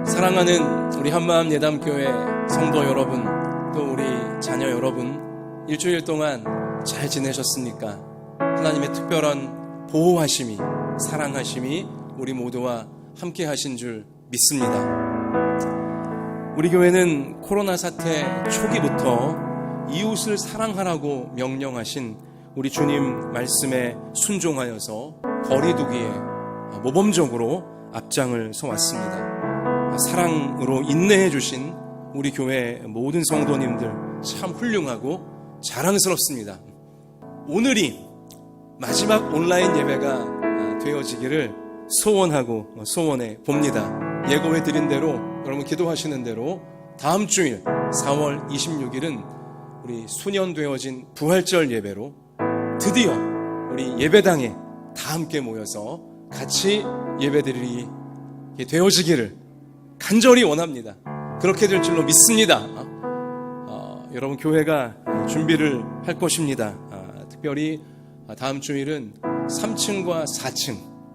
사랑하는 우리 한마음 예담교회 성도 여러분, 또 우리 자녀 여러분, 일주일 동안 잘 지내셨습니까? 하나님의 특별한 보호하심이, 사랑하심이 우리 모두와 함께 하신 줄 믿습니다. 우리 교회는 코로나 사태 초기부터 이웃을 사랑하라고 명령하신 우리 주님 말씀에 순종하여서 거리두기에 모범적으로 앞장을 서왔습니다. 사랑으로 인내해 주신 우리 교회 모든 성도님들 참 훌륭하고 자랑스럽습니다. 오늘이 마지막 온라인 예배가 되어지기를 소원하고 소원해 봅니다. 예고해 드린 대로, 여러분 기도하시는 대로 다음 주일 4월 26일은 우리 수년되어진 부활절 예배로 드디어 우리 예배당에 다 함께 모여서 같이 예배드리게 되어지기를 간절히 원합니다. 그렇게 될 줄로 믿습니다. 여러분 교회가 준비를 할 것입니다. 특별히 다음 주일은 3층과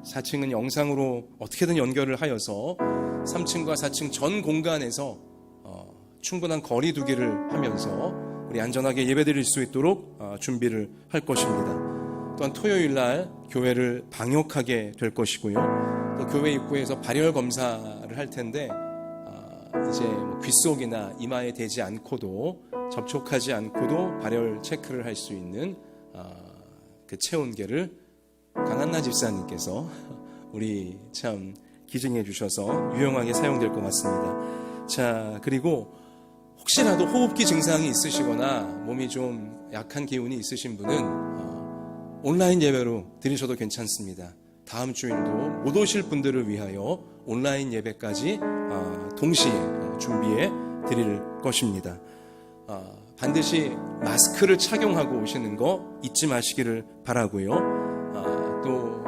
4층은 영상으로 어떻게든 연결을 하여서 3층과 4층 전 공간에서 충분한 거리 두기를 하면서 우리 안전하게 예배드릴 수 있도록 준비를 할 것입니다. 또한 토요일 날 교회를 방역하게 될 것이고요. 또 교회 입구에서 발열 검사를 할 텐데 이제 귓속이나 이마에 대지 않고도, 접촉하지 않고도 발열 체크를 할 수 있는 그 체온계를 강한나 집사님께서 우리 참 기증해 주셔서 유용하게 사용될 것 같습니다. 자, 그리고 혹시라도 호흡기 증상이 있으시거나 몸이 좀 약한 기운이 있으신 분은 온라인 예배로 드리셔도 괜찮습니다. 다음 주일도 못 오실 분들을 위하여 온라인 예배까지 동시에 준비해 드릴 것입니다. 반드시 마스크를 착용하고 오시는 거 잊지 마시기를 바라고요. 또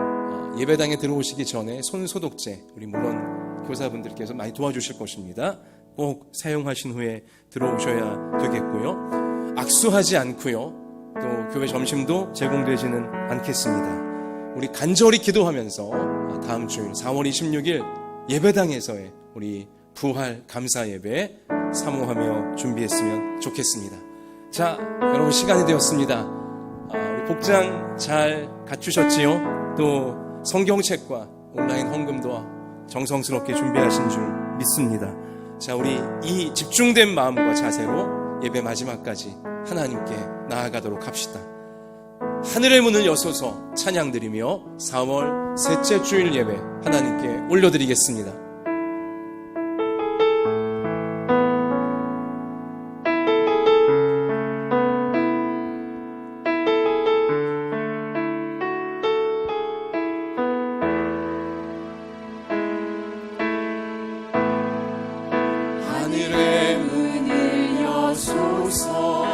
예배당에 들어오시기 전에 손소독제, 우리 물론 교사분들께서 많이 도와주실 것입니다. 꼭 사용하신 후에 들어오셔야 되겠고요. 악수하지 않고요. 또 교회 점심도 제공되지는 않겠습니다. 우리 간절히 기도하면서 다음 주일 4월 26일 예배당에서의 우리 부활 감사 예배 사모하며 준비했으면 좋겠습니다. 자, 여러분 시간이 되었습니다. 우리 복장 잘 갖추셨지요? 또 성경책과 온라인 헌금도 정성스럽게 준비하신 줄 믿습니다. 자, 우리 이 집중된 마음과 자세로 예배 마지막까지 하나님께 나아가도록 합시다. 하늘의 문을 여소서 찬양드리며 4월 셋째 주일 예배 하나님께 올려드리겠습니다. 하늘의 문을 여소서,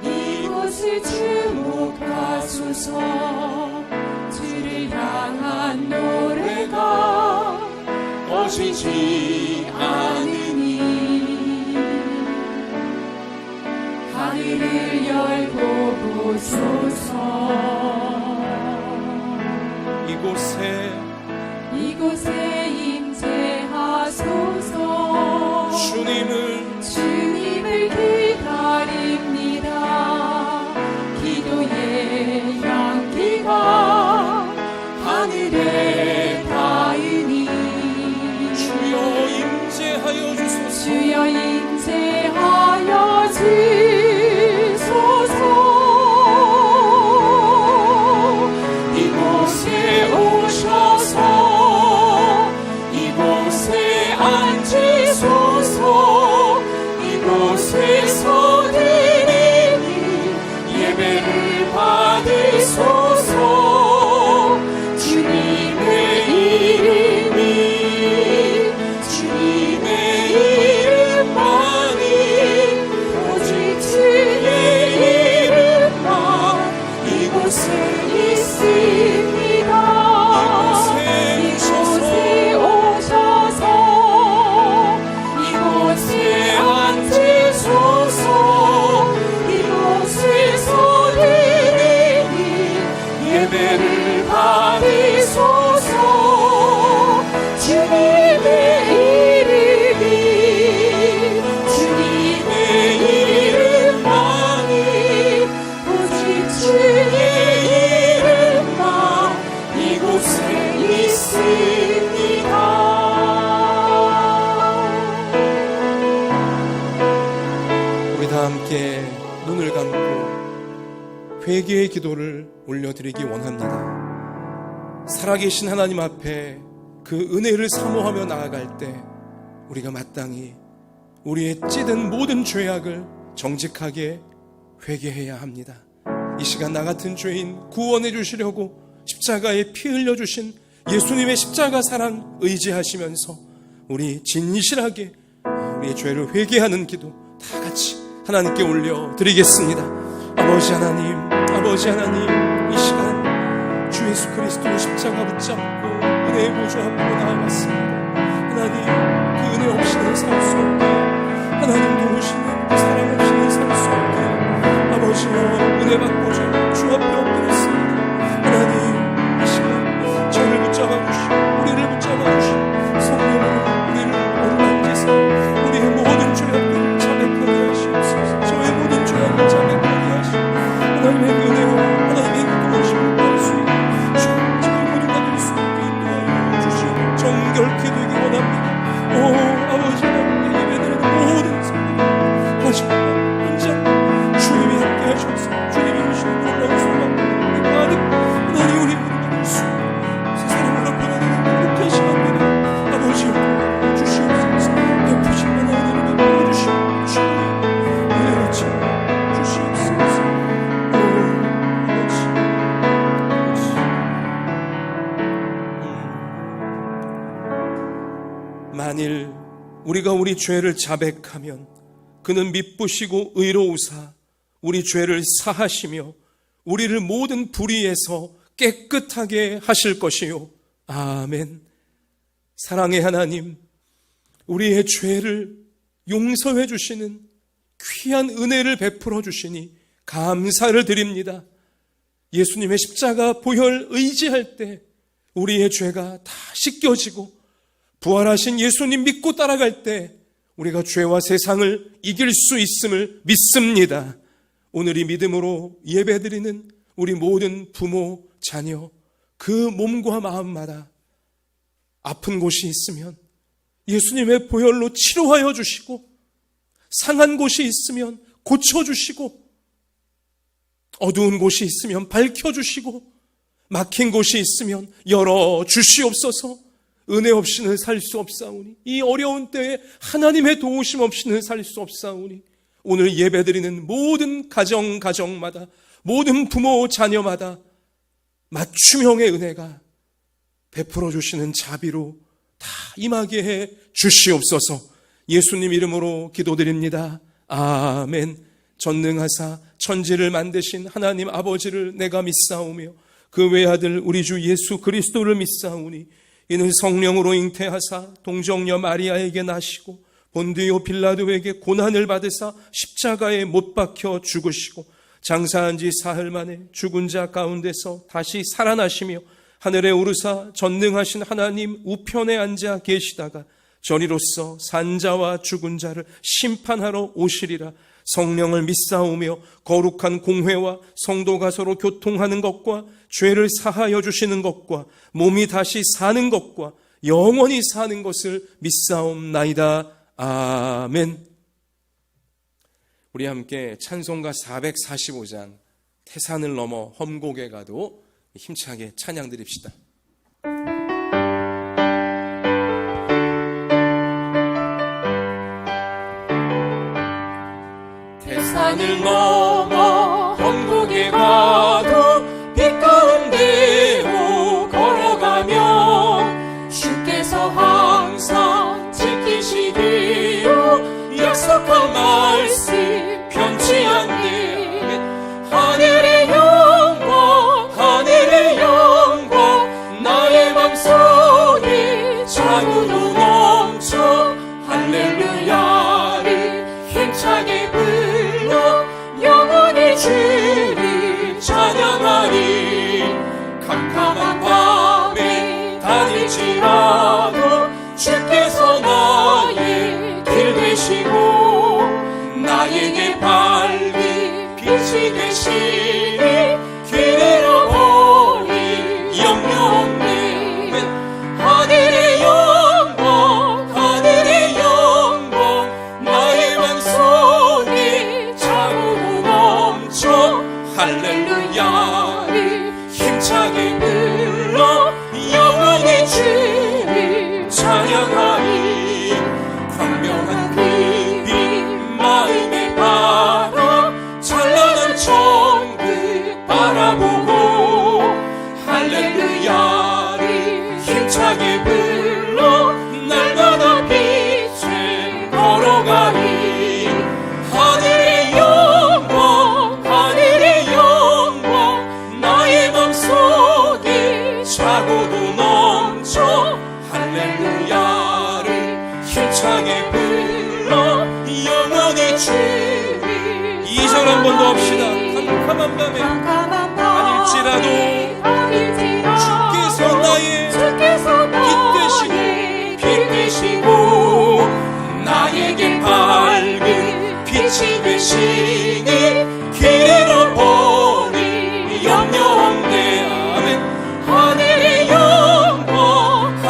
이곳을 주목하소서. 주를 향한 노래가 꺼지지 않으니 하늘을 열고 보소서. 이곳에 임재하소서. 주님을 기다립니다. 기도의 향기가 하늘에 닿으니 주여 임재하여 주소서. 주여 임재하여 주소서. 이곳에 오셔서 이곳에 앉으소서. 이곳에서 드리는 예배를 받으소서. 주님의 이름이, 주님의 이름만이, 오직 주의 이름만 이곳에 있습니다. 이곳에 오셔서 회개의 기도를 올려드리기 원합니다. 살아계신 하나님 앞에 그 은혜를 사모하며 나아갈 때 우리가 마땅히 우리의 찌든 모든 죄악을 정직하게 회개해야 합니다. 이 시간 나 같은 죄인 구원해 주시려고 십자가에 피 흘려 주신 예수님의 십자가 사랑 의지하시면서 우리 진실하게 우리의 죄를 회개하는 기도 다 같이 하나님께 올려드리겠습니다. 아버지 하나님, 아버지 하나님, 이 시간 주 예수 그리스도의 십자가 붙잡고 은혜의 보좌 앞으로 나아갔습니다. 하나님, 그 은혜 없이는 살 수 없게, 하나님 도우시는 그 사랑 없이는 살 수 없게 아버지여 은혜 받고자 주 앞에 엎드렸습니다. 하나님, 이 시간 저를 붙잡아 주시고 우리를 붙잡아 주시고 성령으로 우리를 어루만지사 우리의 모든 죄악을 자백하게 하시옵소서. 저의 모든 죄악을 자백하게 하시고 하나님의 은혜와 하나님의 도우심을 받을 수 있는 저의 모든 받을 수 있게 인도하여 주시고 정결케 되기 원합니다. 오 아버지 하나님, 예배드리는 모든 성도들 다시 한번 주님이 함께 하셔서 주님이 주시는 놀라운 소망 가득 하나님 우리 모두 받을 수 있는 세상을 변화되는 그렇게 시간입니다. 아버지 주시옵소서. 베푸신 하나님을 베풀어 주시고 주님의 은혜를 주시옵소서. 오 아버지 만일 우리가 우리 죄를 자백하면 그는 미쁘시고 의로우사 우리 죄를 사하시며 우리를 모든 불의에서 깨끗하게 하실 것이요. 아멘. 사랑의 하나님, 우리의 죄를 용서해 주시는 귀한 은혜를 베풀어 주시니 감사를 드립니다. 예수님의 십자가 보혈 의지할 때 우리의 죄가 다 씻겨지고 부활하신 예수님 믿고 따라갈 때 우리가 죄와 세상을 이길 수 있음을 믿습니다. 오늘 이 믿음으로 예배드리는 우리 모든 부모, 자녀, 그 몸과 마음마다 아픈 곳이 있으면 예수님의 보혈로 치료하여 주시고 상한 곳이 있으면 고쳐주시고 어두운 곳이 있으면 밝혀주시고 막힌 곳이 있으면 열어주시옵소서. 은혜 없이는 살 수 없사오니 이 어려운 때에 하나님의 도우심 없이는 살 수 없사오니 오늘 예배드리는 모든 가정마다 모든 부모 자녀마다 맞춤형의 은혜가 베풀어 주시는 자비로 다 임하게 해 주시옵소서. 예수님 이름으로 기도드립니다. 아멘. 전능하사 천지를 만드신 하나님 아버지를 내가 믿사오며 그 외아들 우리 주 예수 그리스도를 믿사오니 이는 성령으로 잉태하사 동정녀 마리아에게 나시고 본디오 빌라도에게 고난을 받으사 십자가에 못 박혀 죽으시고 장사한 지 사흘 만에 죽은 자 가운데서 다시 살아나시며 하늘에 오르사 전능하신 하나님 우편에 앉아 계시다가 저리로서 산자와 죽은 자를 심판하러 오시리라. 성령을 믿사오며 거룩한 공회와 성도가 서로 교통하는 것과 죄를 사하여 주시는 것과 몸이 다시 사는 것과 영원히 사는 것을 믿사옵나이다. 아멘. 우리 함께 찬송가 445장 태산을 넘어 험곡에 가도 힘차게 찬양 드립시다. 태산을 넘어 험곡에 가도 빛 가운데로 걸어가면 주께서 항상 지키시기로 약속한 말씀 변치 않네. 하늘의 영광 나의 맘속에 찬으로 넘쳐 할렐루야를 힘차게 불러 영원히 주를 찬양하리. 캄캄한 밤에 다닐지라도 주께서 나의 길 되시고 나에게 밝은 빛이 되시니 길을 잃어버릴 염려 없네. 하늘의 영광 나의 맘속에 참으로 넘쳐 할렐루야 한 번 더 합시다. 캄캄한 밤에 아닐지라도 주께서 나의 빛 되시고 나에게 밝은 빛이 되시니 길 잃어버린 염려 없네. 아멘. 하늘의 영광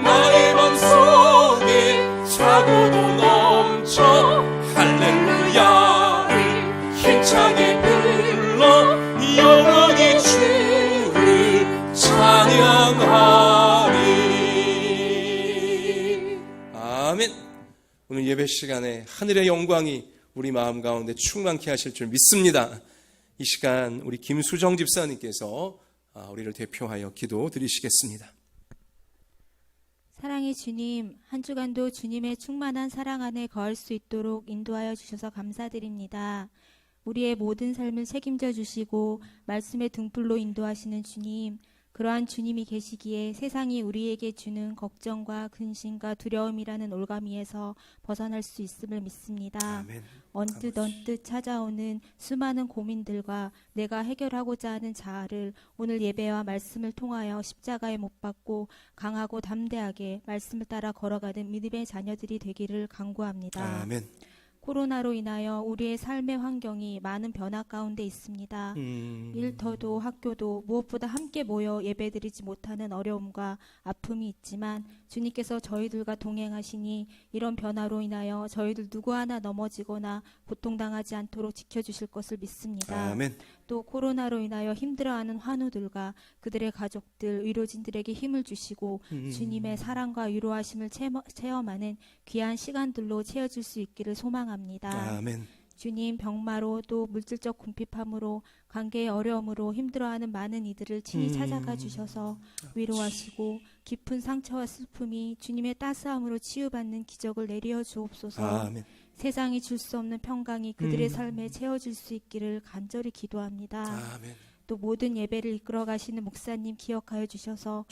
나의 맘속에 차고도 넘쳐 할렐루야를 힘차게 불러 영원히 주를 찬양하리. 아멘. 오늘 예배 시간에 하늘의 영광이 우리 마음 가운데 충만케 하실 줄 믿습니다. 이 시간 우리 김수정 집사님께서 우리를 대표하여 기도 드리시겠습니다. 사랑의 주님, 한 주간도 주님의 충만한 사랑 안에 거할 수 있도록 인도하여 주셔서 감사드립니다. 우리의 모든 삶을 책임져 주시고 말씀의 등불로 인도하시는 주님, 그러한 주님이 계시기에 세상이 우리에게 주는 걱정과 근심과 두려움이라는 올가미에서 벗어날 수 있음을 믿습니다. 아멘. 언뜻 찾아오는 수많은 고민들과 내가 해결하고자 하는 자아를 오늘 예배와 말씀을 통하여 십자가에 못 박고 강하고 담대하게 말씀을 따라 걸어가는 믿음의 자녀들이 되기를 간구합니다. 아멘. 코로나로 인하여 우리의 삶의 환경이 많은 변화 가운데 있습니다. 일터도 학교도 무엇보다 함께 모여 예배드리지 못하는 어려움과 아픔이 있지만 주님께서 저희들과 동행하시니 이런 변화로 인하여 저희들 누구 하나 넘어지거나 고통당하지 않도록 지켜주실 것을 믿습니다. 아멘. 또 코로나로 인하여 힘들어하는 환우들과 그들의 가족들, 의료진들에게 힘을 주시고 주님의 사랑과 위로하심을 체험하는 귀한 시간들로 채워질 수 있기를 소망합니다. 아멘. 주님, 병마로 또 물질적 궁핍함으로 관계의 어려움으로 힘들어하는 많은 이들을 친히 찾아가 주셔서 위로하시고 깊은 상처와 슬픔이 주님의 따스함으로 치유받는 기적을 내려 주옵소서. 아멘. 세상이 줄 수 없는 평강이 그들의 삶에 채워질 수 있기를 간절히 기도합니다. 아멘. 또 모든 예배를 이끌어 가시는 목사님 기억하여 주셔서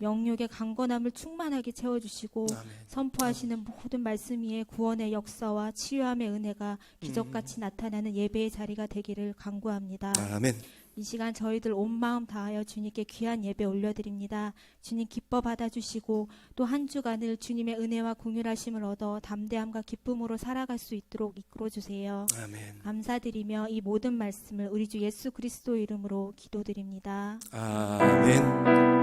영육의 강건함을 충만하게 채워주시고 아멘. 선포하시는 모든 말씀 위에 구원의 역사와 치유함의 은혜가 기적같이 나타나는 예배의 자리가 되기를 간구합니다. 아멘. 이 시간 저희들 온 마음 다하여 주님께 귀한 예배 올려드립니다. 주님 기뻐 받아주시고 또 한 주간을 주님의 은혜와 긍휼하심을 얻어 담대함과 기쁨으로 살아갈 수 있도록 이끌어주세요. 아멘. 감사드리며 이 모든 말씀을 우리 주 예수 그리스도 이름으로 기도드립니다. 아멘.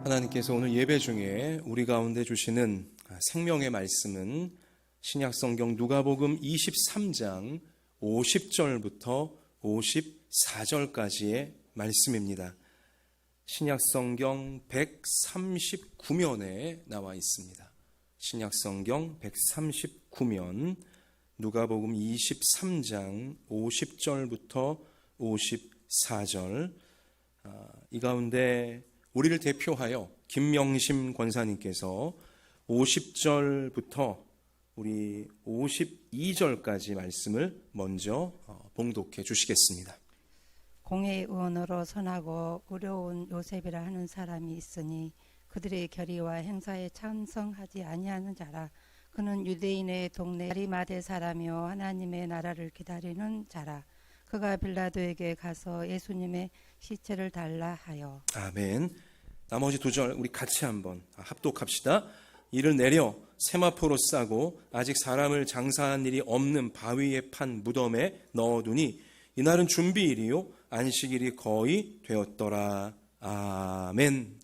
하나님께서 오늘 예배 중에 우리 가운데 주시는 생명의 말씀은 신약성경 누가복음 23장 50절부터 54절까지의 말씀입니다. 신약성경 139면에 나와 있습니다. 신약성경 139면 누가복음 23장 50절부터 54절 이 가운데 우리를 대표하여 김명심 권사님께서 50절부터 우리 52절까지 말씀을 먼저 봉독해 주시겠습니다. 공회의원으로 선하고 의로운 요셉이라 하는 사람이 있으니 그들의 결의와 행사에 찬성하지 아니하는 자라. 그는 유대인의 동네 아리마대 사람이요 하나님의 나라를 기다리는 자라. 그가 빌라도에게 가서 예수님의 시체를 달라 하여. 아멘. 나머지 두 절 우리 같이 한번 합독합시다. 이를 내려 세마포로 싸고 아직 사람을 장사한 일이 없는 바위에 판 무덤에 넣어두니 이날은 준비일이요 안식일이 거의 되었더라. 아멘.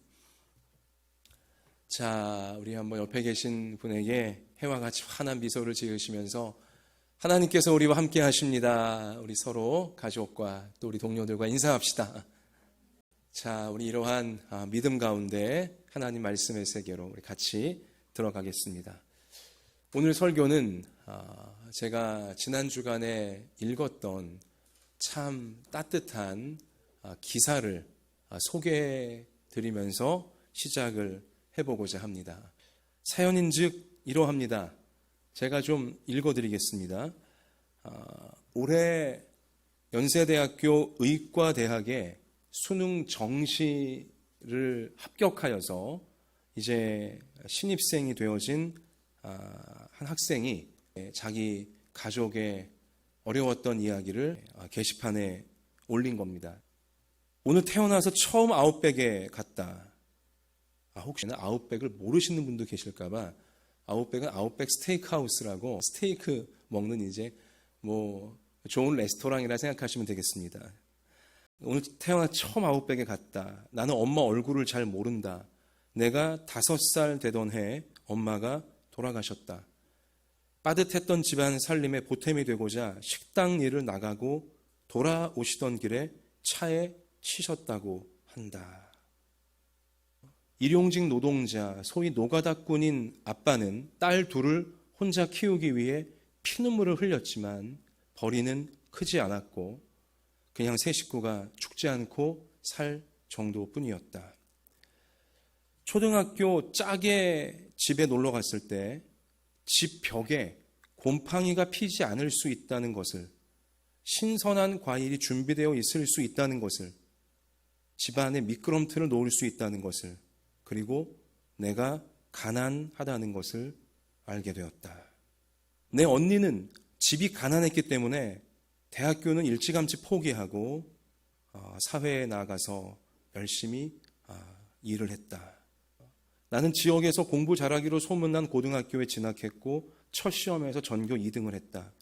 자, 우리 한번 옆에 계신 분에게 해와 같이 환한 미소를 지으시면서 하나님께서 우리와 함께 하십니다. 우리 서로 가족과 또 우리 동료들과 인사합시다. 자, 우리 이러한 믿음 가운데 하나님 말씀의 세계로 우리 같이 들어가겠습니다. 오늘 설교는 제가 지난 주간에 읽었던 참 따뜻한 기사를 소개해 드리면서 시작을 해보고자 합니다. 사연인즉 이러합니다. 제가 좀 읽어드리겠습니다. 올해 연세대학교 의과대학에 수능 정시를 합격하여서 이제 신입생이 되어진 한 학생이 자기 가족의 어려웠던 이야기를 게시판에 올린 겁니다. 오늘 태어나서 처음 아웃백에 갔다. 혹시나 아웃백을 모르시는 분도 계실까봐, 아웃백은 아웃백 스테이크하우스라고 스테이크 먹는 이제 좋은 레스토랑이라 생각하시면 되겠습니다. 오늘 태어나 처음 아웃백에 갔다. 나는 엄마 얼굴을 잘 모른다. 내가 5살 되던 해에 엄마가 돌아가셨다. 빠듯했던 집안 살림에 보탬이 되고자 식당 일을 나가고 돌아오시던 길에 차에 치셨다고 한다. 일용직 노동자, 소위 노가다꾼인 아빠는 딸 둘을 혼자 키우기 위해 피눈물을 흘렸지만 벌이는 크지 않았고 그냥 세 식구가 죽지 않고 살 정도뿐이었다. 초등학교 짝의 집에 놀러 갔을 때 집 벽에 곰팡이가 피지 않을 수 있다는 것을, 신선한 과일이 준비되어 있을 수 있다는 것을, 집안에 미끄럼틀을 놓을 수 있다는 것을, 그리고 내가 가난하다는 것을 알게 되었다. 내 언니는 집이 가난했기 때문에 대학교는 일찌감치 포기하고 사회에 나가서 열심히 일을 했다. 나는 지역에서 공부 잘하기로 소문난 고등학교에 진학했고 첫 시험에서 전교 2등을 했다.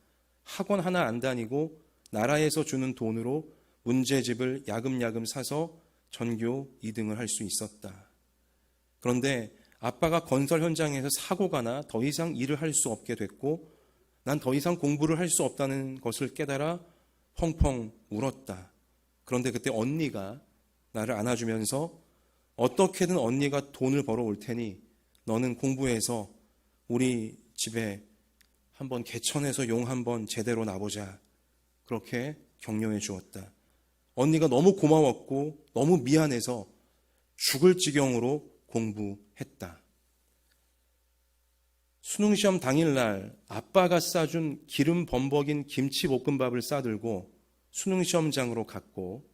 학원 하나 안 다니고 나라에서 주는 돈으로 문제집을 야금야금 사서 전교 2등을 할 수 있었다. 그런데 아빠가 건설 현장에서 사고가 나 더 이상 일을 할 수 없게 됐고 난 더 이상 공부를 할 수 없다는 것을 깨달아 펑펑 울었다. 그런데 그때 언니가 나를 안아주면서 어떻게든 언니가 돈을 벌어올 테니 너는 공부해서 우리 집에 한번 개천에서 용 한번 제대로 나보자. 그렇게 격려해 주었다. 언니가 너무 고마웠고 너무 미안해서 죽을 지경으로 공부했다. 수능시험 당일날 아빠가 싸준 기름 범벅인 김치볶음밥을 싸들고 수능시험장으로 갔고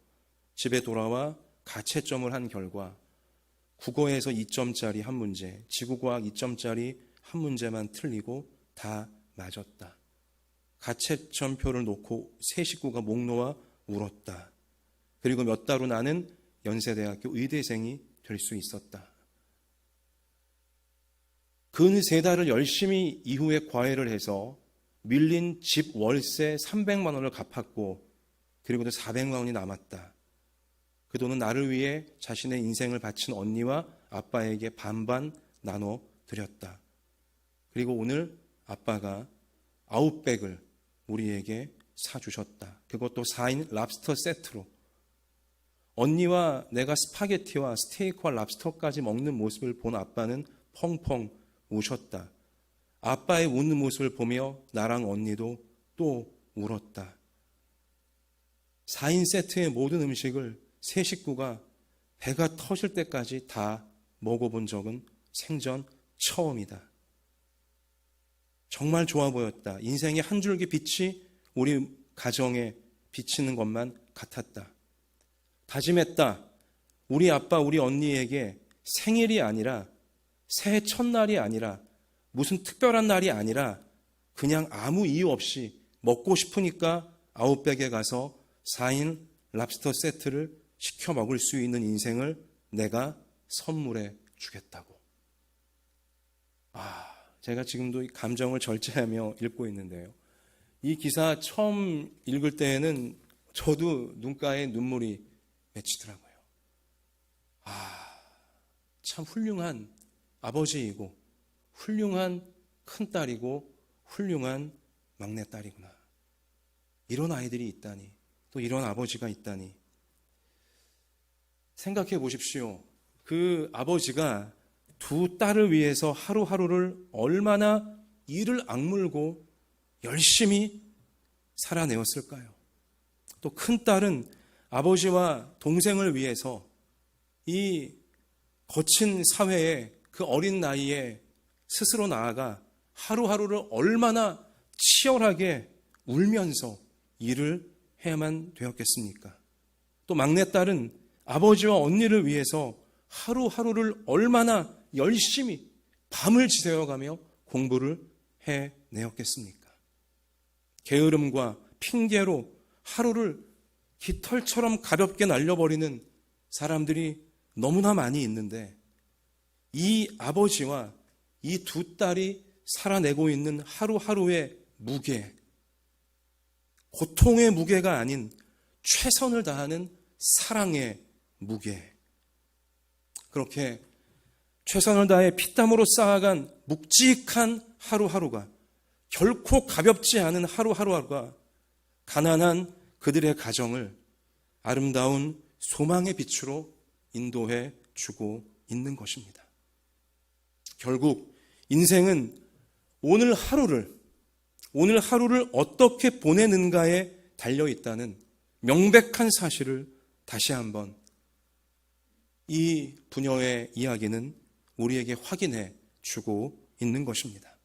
집에 돌아와 가채점을 한 결과 국어에서 2점짜리 한 문제, 지구과학 2점짜리 한 문제만 틀리고 다 맞았다. 가채점표를 놓고 세 식구가 목 놓아 울었다. 그리고 몇 달 후 나는 연세대학교 의대생이 될 수 있었다. 근 3달을 열심히 이후에 과외를 해서 밀린 집 월세 300만 원을 갚았고 그리고도 400만 원이 남았다. 그 돈은 나를 위해 자신의 인생을 바친 언니와 아빠에게 반반 나눠 드렸다. 그리고 오늘 아빠가 아웃백을 우리에게 사주셨다. 그것도 4인 랍스터 세트로. 언니와 내가 스파게티와 스테이크와 랍스터까지 먹는 모습을 본 아빠는 펑펑 우셨다. 아빠의 웃는 모습을 보며 나랑 언니도 또 울었다. 4인 세트의 모든 음식을 세 식구가 배가 터질 때까지 다 먹어본 적은 생전 처음이다. 정말 좋아 보였다. 인생의 한 줄기 빛이 우리 가정에 비치는 것만 같았다. 다짐했다. 우리 아빠, 우리 언니에게 생일이 아니라 새해 첫날이 아니라 무슨 특별한 날이 아니라 그냥 아무 이유 없이 먹고 싶으니까 아웃백에 가서 4인 랍스터 세트를 시켜 먹을 수 있는 인생을 내가 선물해 주겠다고. 제가 지금도 감정을 절제하며 읽고 있는데요. 이 기사 처음 읽을 때에는 저도 눈가에 눈물이 맺히더라고요. 참 훌륭한 아버지이고 훌륭한 큰딸이고 훌륭한 막내딸이구나. 이런 아이들이 있다니, 또 이런 아버지가 있다니. 생각해 보십시오. 그 아버지가 두 딸을 위해서 하루하루를 얼마나 이를 악물고 열심히 살아내었을까요? 또 큰딸은 아버지와 동생을 위해서 이 거친 사회에 그 어린 나이에 스스로 나아가 하루하루를 얼마나 치열하게 울면서 일을 해야만 되었겠습니까? 또 막내딸은 아버지와 언니를 위해서 하루하루를 얼마나 열심히 밤을 지새워가며 공부를 해내었겠습니까? 게으름과 핑계로 하루를 깃털처럼 가볍게 날려버리는 사람들이 너무나 많이 있는데, 이 아버지와 이 두 딸이 살아내고 있는 하루하루의 무게, 고통의 무게가 아닌 최선을 다하는 사랑의 무게, 그렇게 최선을 다해 피땀으로 쌓아간 묵직한 하루하루가, 결코 가볍지 않은 하루하루가 가난한 그들의 가정을 아름다운 소망의 빛으로 인도해 주고 있는 것입니다. 결국 인생은 오늘 하루를 어떻게 보내는가에 달려 있다는 명백한 사실을 다시 한번 이 부녀의 이야기는 우리에게 확인해 주고 있는 것입니다.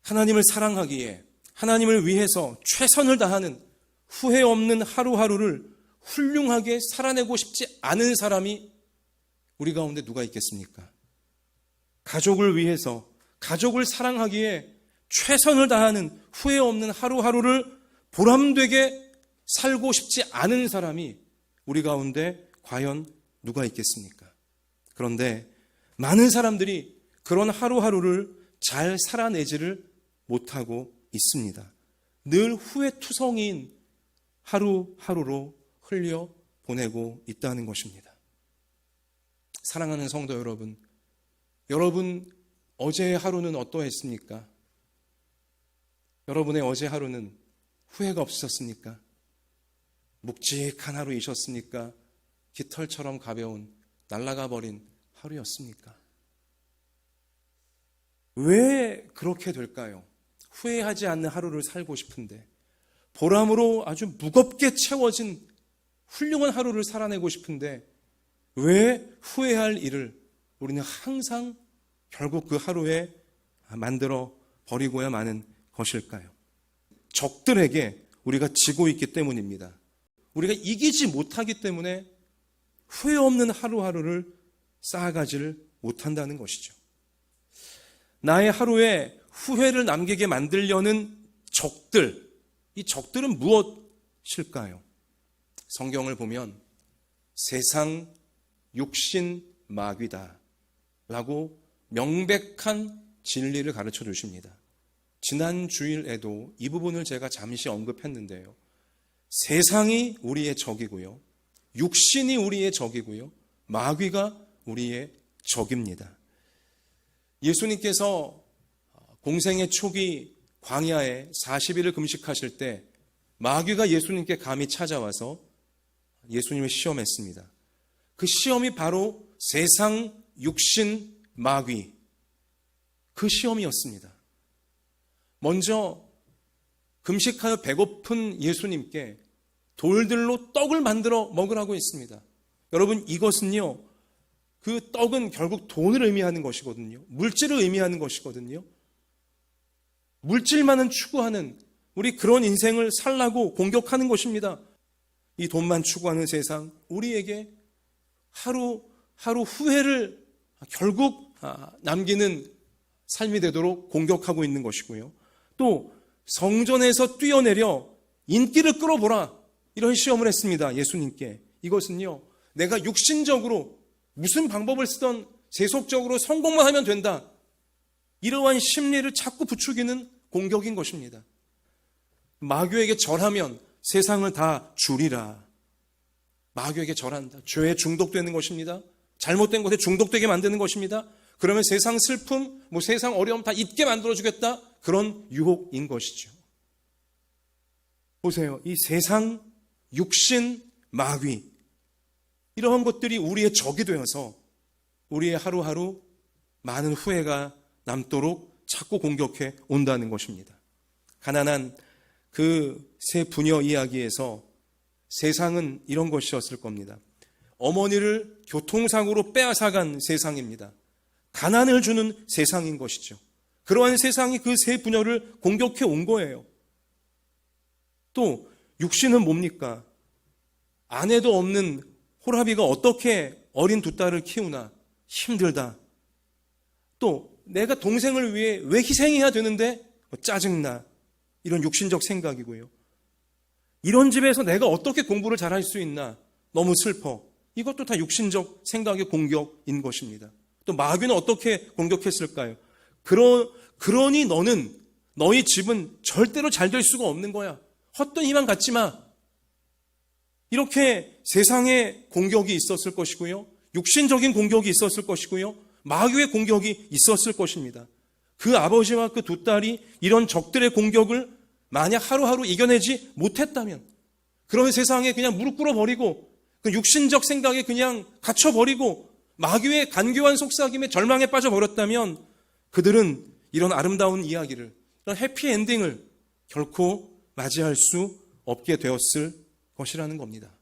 하나님을 사랑하기에, 하나님을 위해서 최선을 다하는 후회 없는 하루하루를 훌륭하게 살아내고 싶지 않은 사람이 우리 가운데 누가 있겠습니까? 가족을 위해서, 가족을 사랑하기에 최선을 다하는 후회 없는 하루하루를 보람되게 살고 싶지 않은 사람이 우리 가운데 과연 누가 있겠습니까? 그런데 많은 사람들이 그런 하루하루를 잘 살아내지를 못하고 있습니다. 늘 후회투성이인 하루하루로 흘려보내고 있다는 것입니다. 사랑하는 성도 여러분, 여러분 어제의 하루는 어떠했습니까? 여러분의 어제 하루는 후회가 없으셨습니까? 묵직한 하루이셨습니까? 깃털처럼 가벼운 날아가 버린 하루였습니까? 왜 그렇게 될까요? 후회하지 않는 하루를 살고 싶은데, 보람으로 아주 무겁게 채워진 훌륭한 하루를 살아내고 싶은데, 왜 후회할 일을 우리는 항상 결국 그 하루에 만들어 버리고야 마는 것일까요? 적들에게 우리가 지고 있기 때문입니다. 우리가 이기지 못하기 때문에 후회 없는 하루하루를 쌓아가지를 못한다는 것이죠. 나의 하루에 후회를 남기게 만들려는 적들, 이 적들은 무엇일까요? 성경을 보면 세상, 육신, 마귀다 라고 명백한 진리를 가르쳐 주십니다. 지난 주일에도 이 부분을 제가 잠시 언급했는데요. 세상이 우리의 적이고요, 육신이 우리의 적이고요, 마귀가 우리의 적입니다. 예수님께서 공생의 초기 광야에 40일을 금식하실 때 마귀가 예수님께 감히 찾아와서 예수님을 시험했습니다. 그 시험이 바로 세상, 육신, 마귀, 그 시험이었습니다. 먼저 금식하여 배고픈 예수님께 돌들로 떡을 만들어 먹으라고 했습니다. 여러분, 이것은요, 그 떡은 결국 돈을 의미하는 것이거든요. 물질을 의미하는 것이거든요. 물질만은 추구하는 우리 그런 인생을 살라고 공격하는 것입니다. 이 돈만 추구하는 세상, 우리에게 하루 후회를 결국 남기는 삶이 되도록 공격하고 있는 것이고요. 또 성전에서 뛰어내려 인기를 끌어보라, 이런 시험을 했습니다. 예수님께. 이것은요, 내가 육신적으로 무슨 방법을 쓰던 세속적으로 성공만 하면 된다, 이러한 심리를 자꾸 부추기는 공격인 것입니다. 마귀에게 절하면 세상을 다 주리라. 마귀에게 절한다. 죄에 중독되는 것입니다. 잘못된 것에 중독되게 만드는 것입니다. 그러면 세상 슬픔, 세상 어려움 다 잊게 만들어주겠다. 그런 유혹인 것이죠. 보세요. 이 세상, 육신, 마귀, 이러한 것들이 우리의 적이 되어서 우리의 하루하루 많은 후회가 남도록 자꾸 공격해 온다는 것입니다. 가난한 그 세 부녀 이야기에서 세상은 이런 것이었을 겁니다. 어머니를 교통사고로 빼앗아간 세상입니다. 가난을 주는 세상인 것이죠. 그러한 세상이 그 세 부녀를 공격해 온 거예요. 또 육신은 뭡니까? 아내도 없는 호라비가 어떻게 어린 두 딸을 키우나? 힘들다. 또 내가 동생을 위해 왜 희생해야 되는데? 짜증나. 이런 육신적 생각이고요. 이런 집에서 내가 어떻게 공부를 잘할 수 있나? 너무 슬퍼. 이것도 다 육신적 생각의 공격인 것입니다. 또 마귀는 어떻게 공격했을까요? 그러니 너희 집은 절대로 잘 될 수가 없는 거야. 헛된 희망 갖지 마. 이렇게 세상의 공격이 있었을 것이고요. 육신적인 공격이 있었을 것이고요. 마귀의 공격이 있었을 것입니다. 그 아버지와 그 두 딸이 이런 적들의 공격을 만약 하루하루 이겨내지 못했다면, 그런 세상에 그냥 무릎 꿇어버리고 그 육신적 생각에 그냥 갇혀버리고 마귀의 간교한 속삭임에 절망에 빠져버렸다면, 그들은 이런 아름다운 이야기를, 이런 해피엔딩을 결코 맞이할 수 없게 되었을 것이라는 겁니다.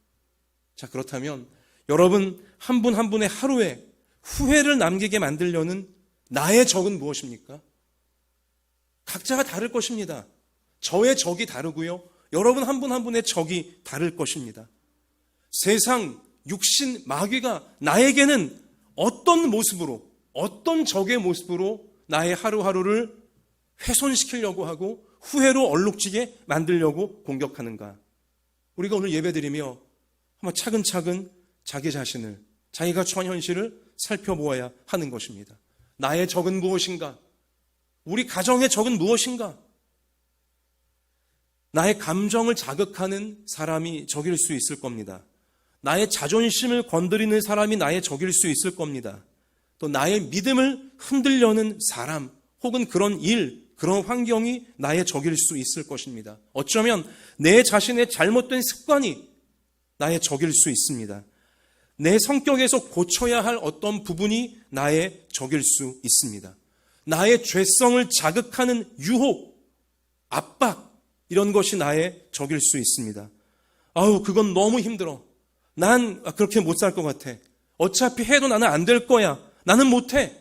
자, 그렇다면 여러분 한 분 한 분의 하루에 후회를 남기게 만들려는 나의 적은 무엇입니까? 각자가 다를 것입니다. 저의 적이 다르고요. 여러분 한 분 한 분의 적이 다를 것입니다. 세상, 육신, 마귀가 나에게는 어떤 모습으로, 어떤 적의 모습으로 나의 하루하루를 훼손시키려고 하고 후회로 얼룩지게 만들려고 공격하는가? 우리가 오늘 예배드리며 한번 차근차근 자기 자신을, 자기가 처한 현실을 살펴보아야 하는 것입니다. 나의 적은 무엇인가? 우리 가정의 적은 무엇인가? 나의 감정을 자극하는 사람이 적일 수 있을 겁니다. 나의 자존심을 건드리는 사람이 나의 적일 수 있을 겁니다. 또 나의 믿음을 흔들려는 사람, 혹은 그런 일, 그런 환경이 나의 적일 수 있을 것입니다. 어쩌면 내 자신의 잘못된 습관이 나의 적일 수 있습니다. 내 성격에서 고쳐야 할 어떤 부분이 나의 적일 수 있습니다. 나의 죄성을 자극하는 유혹, 압박, 이런 것이 나의 적일 수 있습니다. 아우, 그건 너무 힘들어. 난 그렇게 못 살 것 같아. 어차피 해도 나는 안 될 거야. 나는 못해.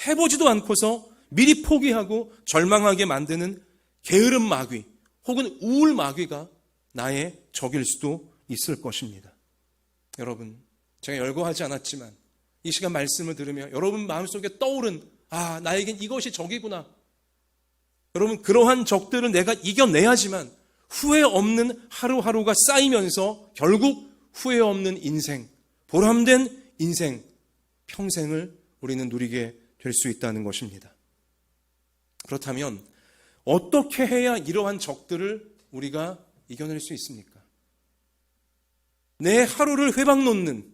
해보지도 않고서 미리 포기하고 절망하게 만드는 게으름 마귀, 혹은 우울 마귀가 나의 적일 수도 있을 것입니다. 여러분, 제가 열거하지 않았지만 이 시간 말씀을 들으며 여러분 마음속에 떠오른, 나에겐 이것이 적이구나. 여러분, 그러한 적들을 내가 이겨내야지만 후회 없는 하루하루가 쌓이면서 결국 후회 없는 인생, 보람된 인생, 평생을 우리는 누리게 될 수 있다는 것입니다. 그렇다면 어떻게 해야 이러한 적들을 우리가 이겨낼 수 있습니까? 내 하루를 회방 놓는,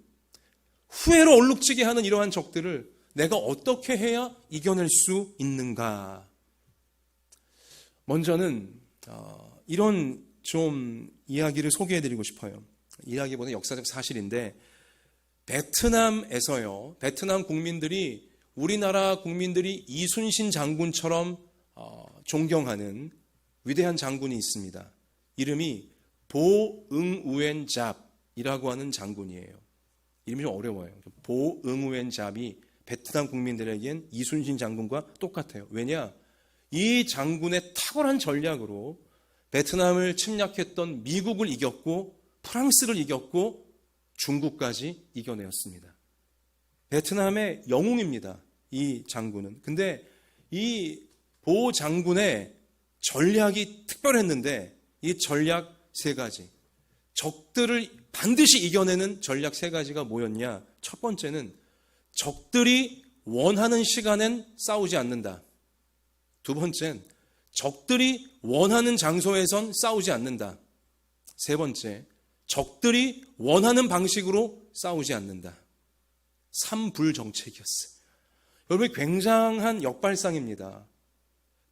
후회로 얼룩지게 하는 이러한 적들을 내가 어떻게 해야 이겨낼 수 있는가? 먼저는 이런 좀 이야기를 소개해드리고 싶어요. 이야기보다 역사적 사실인데, 베트남에서요, 베트남 국민들이 우리나라 국민들이 이순신 장군처럼 존경하는 위대한 장군이 있습니다. 이름이 보응우엔잡이라고 하는 장군이에요. 이름이 좀 어려워요. 보응우엔잡이 베트남 국민들에겐 이순신 장군과 똑같아요. 왜냐? 이 장군의 탁월한 전략으로 베트남을 침략했던 미국을 이겼고 프랑스를 이겼고 중국까지 이겨내었습니다. 베트남의 영웅입니다, 이 장군은. 근데 이 보 장군의 전략이 특별했는데, 이 전략 세 가지, 적들을 반드시 이겨내는 전략 세 가지가 뭐였냐? 첫 번째는 적들이 원하는 시간엔 싸우지 않는다. 두 번째는 적들이 원하는 장소에선 싸우지 않는다. 세 번째, 적들이 원하는 방식으로 싸우지 않는다. 삼불정책이었어요. 여러분, 굉장한 역발상입니다.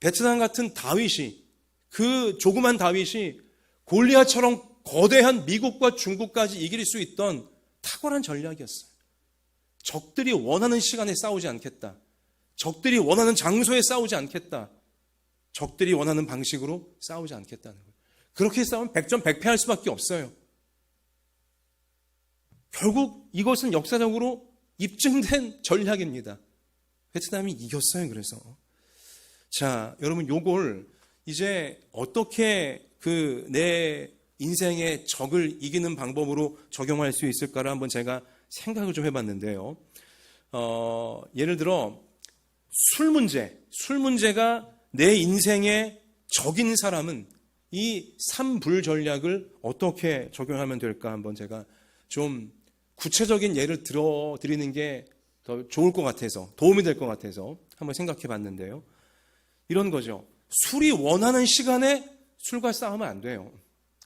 베트남 같은 다윗이, 그 조그만 다윗이 골리앗처럼 거대한 미국과 중국까지 이길 수 있던 탁월한 전략이었어요. 적들이 원하는 시간에 싸우지 않겠다. 적들이 원하는 장소에 싸우지 않겠다. 적들이 원하는 방식으로 싸우지 않겠다는 거예요. 그렇게 싸우면 백전백패할 수밖에 없어요. 결국 이것은 역사적으로 입증된 전략입니다. 베트남이 이겼어요. 그래서 자, 여러분, 요걸 이제 어떻게 그 내 인생의 적을 이기는 방법으로 적용할 수 있을까를 한번 제가 생각을 좀 해봤는데요. 예를 들어 술 문제가 내 인생의 적인 사람은 이 삼불 전략을 어떻게 적용하면 될까 한번 제가 좀 구체적인 예를 들어드리는 게 더 좋을 것 같아서, 도움이 될 것 같아서 한번 생각해 봤는데요. 이런 거죠. 술이 원하는 시간에 술과 싸우면 안 돼요.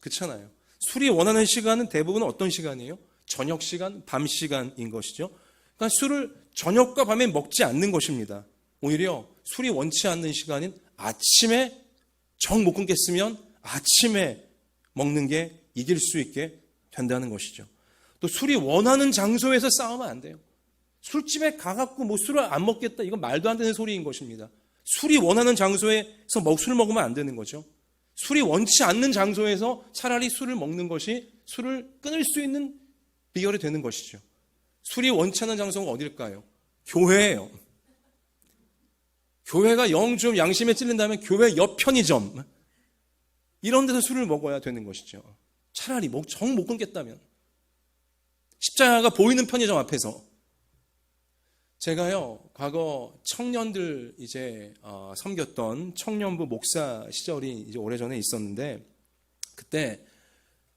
그렇잖아요. 술이 원하는 시간은 대부분 어떤 시간이에요? 저녁 시간, 밤 시간인 것이죠. 그러니까 술을 저녁과 밤에 먹지 않는 것입니다. 오히려 술이 원치 않는 시간인 아침에 정 못 끊겠으면 아침에 먹는 게 이길 수 있게 된다는 것이죠. 또 술이 원하는 장소에서 싸우면 안 돼요. 술집에 가갖고 뭐 술을 안 먹겠다, 이건 말도 안 되는 소리인 것입니다. 술이 원하는 장소에서 술을 먹으면 안 되는 거죠. 술이 원치 않는 장소에서 차라리 술을 먹는 것이 술을 끊을 수 있는 비결이 되는 것이죠. 술이 원치 않는 장소가 어딜까요? 교회예요. 교회가 영 좀 양심에 찔린다면 교회 옆 편의점, 이런 데서 술을 먹어야 되는 것이죠. 차라리 정 못 끊겠다면 십자가가 보이는 편의점 앞에서. 제가요, 과거 청년들 섬겼던 청년부 목사 시절이 이제 오래전에 있었는데, 그때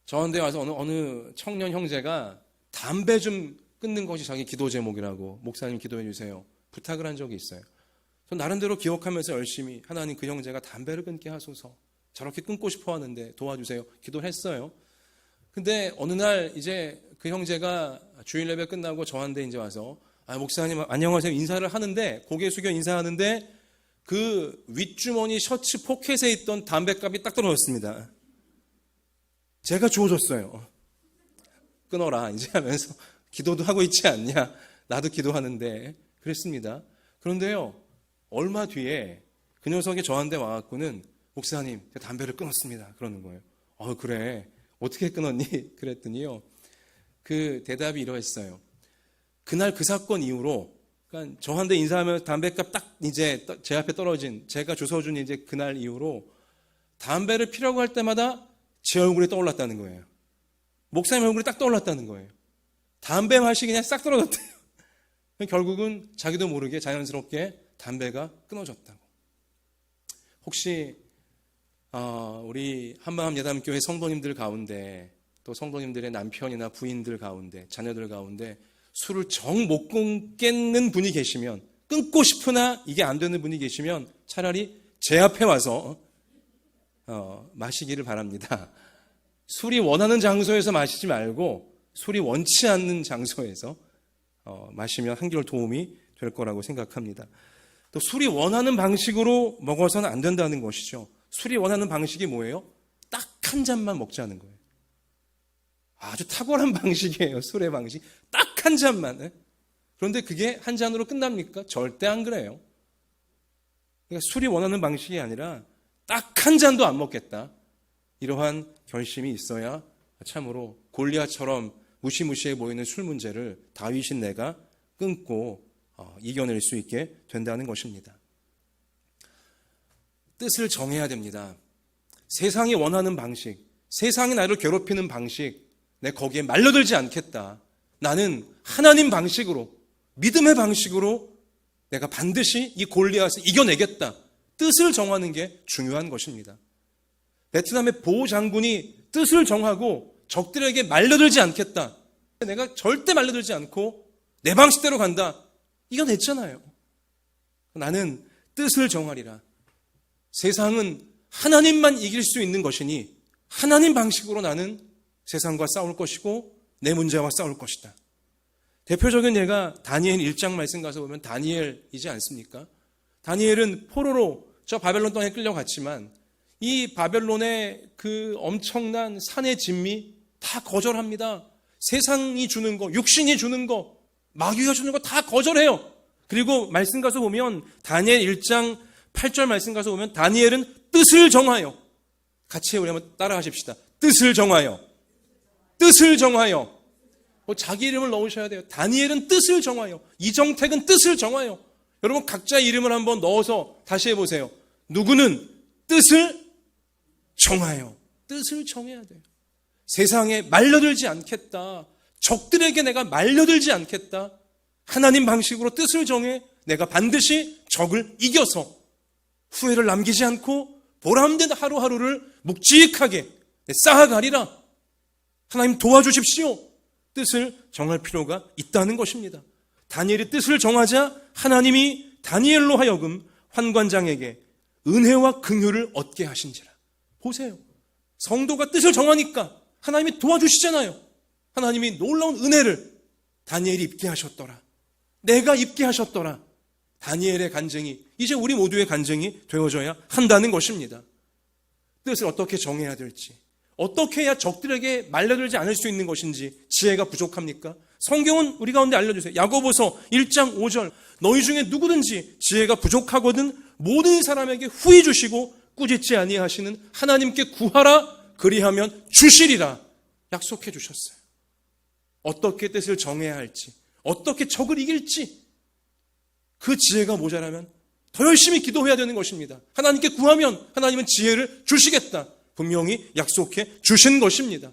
저한테 와서 어느 청년 형제가 담배 좀 끊는 것이 자기 기도 제목이라고, 목사님 기도해 주세요, 부탁을 한 적이 있어요. 전 나름대로 기억하면서 열심히, 하나님 그 형제가 담배를 끊게 하소서, 저렇게 끊고 싶어 하는데 도와주세요, 기도를 했어요. 근데 어느 날 이제 그 형제가 주일 예배 끝나고 저한테 이제 와서, 목사님 안녕하세요 인사를 하는데, 고개 숙여 인사하는데 그 윗주머니 셔츠 포켓에 있던 담배값이 딱 떨어졌습니다. 제가 주워줬어요. 끊어라 이제 하면서, 기도도 하고 있지 않냐, 나도 기도하는데, 그랬습니다. 그런데요, 얼마 뒤에 그 녀석이 저한테 와갖고는, 목사님 제가 담배를 끊었습니다, 그러는 거예요. 그래 어떻게 끊었니? 그랬더니요, 그 대답이 이러했어요. 그날 그 사건 이후로, 그러니까 저한테 인사하면 담배값 딱 이제 제 앞에 떨어진, 제가 주워준 이제 그날 이후로 담배를 피라고 할 때마다 제 얼굴이 떠올랐다는 거예요. 목사님 얼굴이 딱 떠올랐다는 거예요. 담배 맛이 그냥 싹 떨어졌대요. 결국은 자기도 모르게 자연스럽게 담배가 끊어졌다고. 혹시 우리 한마음 예담교회 성도님들 가운데, 또 성도님들의 남편이나 부인들 가운데, 자녀들 가운데 술을 정 못 끊겠는 분이 계시면, 끊고 싶으나 이게 안 되는 분이 계시면 차라리 제 앞에 와서 마시기를 바랍니다. 술이 원하는 장소에서 마시지 말고 술이 원치 않는 장소에서 마시면 한결 도움이 될 거라고 생각합니다. 또 술이 원하는 방식으로 먹어서는 안 된다는 것이죠. 술이 원하는 방식이 뭐예요? 딱 한 잔만 먹자는 거예요. 아주 탁월한 방식이에요. 술의 방식. 딱 한 잔만. 그런데 그게 한 잔으로 끝납니까? 절대 안 그래요. 그러니까 술이 원하는 방식이 아니라 딱 한 잔도 안 먹겠다, 이러한 결심이 있어야 참으로 골리앗처럼 무시무시해 보이는 술 문제를 다윗인 내가 끊고 이겨낼 수 있게 된다는 것입니다. 뜻을 정해야 됩니다. 세상이 원하는 방식, 세상이 나를 괴롭히는 방식, 내 거기에 말려들지 않겠다. 나는 하나님 방식으로, 믿음의 방식으로 내가 반드시 이 골리앗을 이겨내겠다. 뜻을 정하는 게 중요한 것입니다. 베트남의 보 장군이 뜻을 정하고 적들에게 말려들지 않겠다, 내가 절대 말려들지 않고 내 방식대로 간다, 이겨냈잖아요. 나는 뜻을 정하리라. 세상은 하나님만 이길 수 있는 것이니 하나님 방식으로 나는 세상과 싸울 것이고 내 문제와 싸울 것이다. 대표적인 예가 다니엘 1장 말씀 가서 보면 다니엘이지 않습니까? 다니엘은 포로로 저 바벨론 땅에 끌려갔지만 이 바벨론의 그 엄청난 산의 진미 다 거절합니다. 세상이 주는 거, 육신이 주는 거, 마귀가 주는 거 다 거절해요. 그리고 말씀 가서 보면 다니엘 1장 8절 말씀 가서 보면 다니엘은 뜻을 정하여, 같이 우리 한번 따라 하십시다. 뜻을 정하여, 뜻을 정하여. 자기 이름을 넣으셔야 돼요. 다니엘은 뜻을 정하여, 이정택은 뜻을 정하여. 여러분 각자 이름을 한번 넣어서 다시 해보세요. 누구는 뜻을 정하여, 뜻을 정해야 돼요. 세상에 말려들지 않겠다. 적들에게 내가 말려들지 않겠다. 하나님 방식으로 뜻을 정해 내가 반드시 적을 이겨서 후회를 남기지 않고 보람된 하루하루를 묵직하게 쌓아가리라. 하나님 도와주십시오. 뜻을 정할 필요가 있다는 것입니다. 다니엘이 뜻을 정하자 하나님이 다니엘로 하여금 환관장에게 은혜와 긍휼을 얻게 하신지라. 보세요. 성도가 뜻을 정하니까 하나님이 도와주시잖아요. 하나님이 놀라운 은혜를 다니엘이 입게 하셨더라. 내가 입게 하셨더라. 다니엘의 간증이 이제 우리 모두의 간증이 되어져야 한다는 것입니다. 뜻을 어떻게 정해야 될지, 어떻게 해야 적들에게 말려들지 않을 수 있는 것인지 지혜가 부족합니까? 성경은 우리 가운데 알려주세요. 야고보서 1장 5절 너희 중에 누구든지 지혜가 부족하거든 모든 사람에게 후히 주시고 꾸짖지 아니하시는 하나님께 구하라. 그리하면 주시리라 약속해 주셨어요. 어떻게 뜻을 정해야 할지, 어떻게 적을 이길지 그 지혜가 모자라면 더 열심히 기도해야 되는 것입니다. 하나님께 구하면 하나님은 지혜를 주시겠다. 분명히 약속해 주신 것입니다.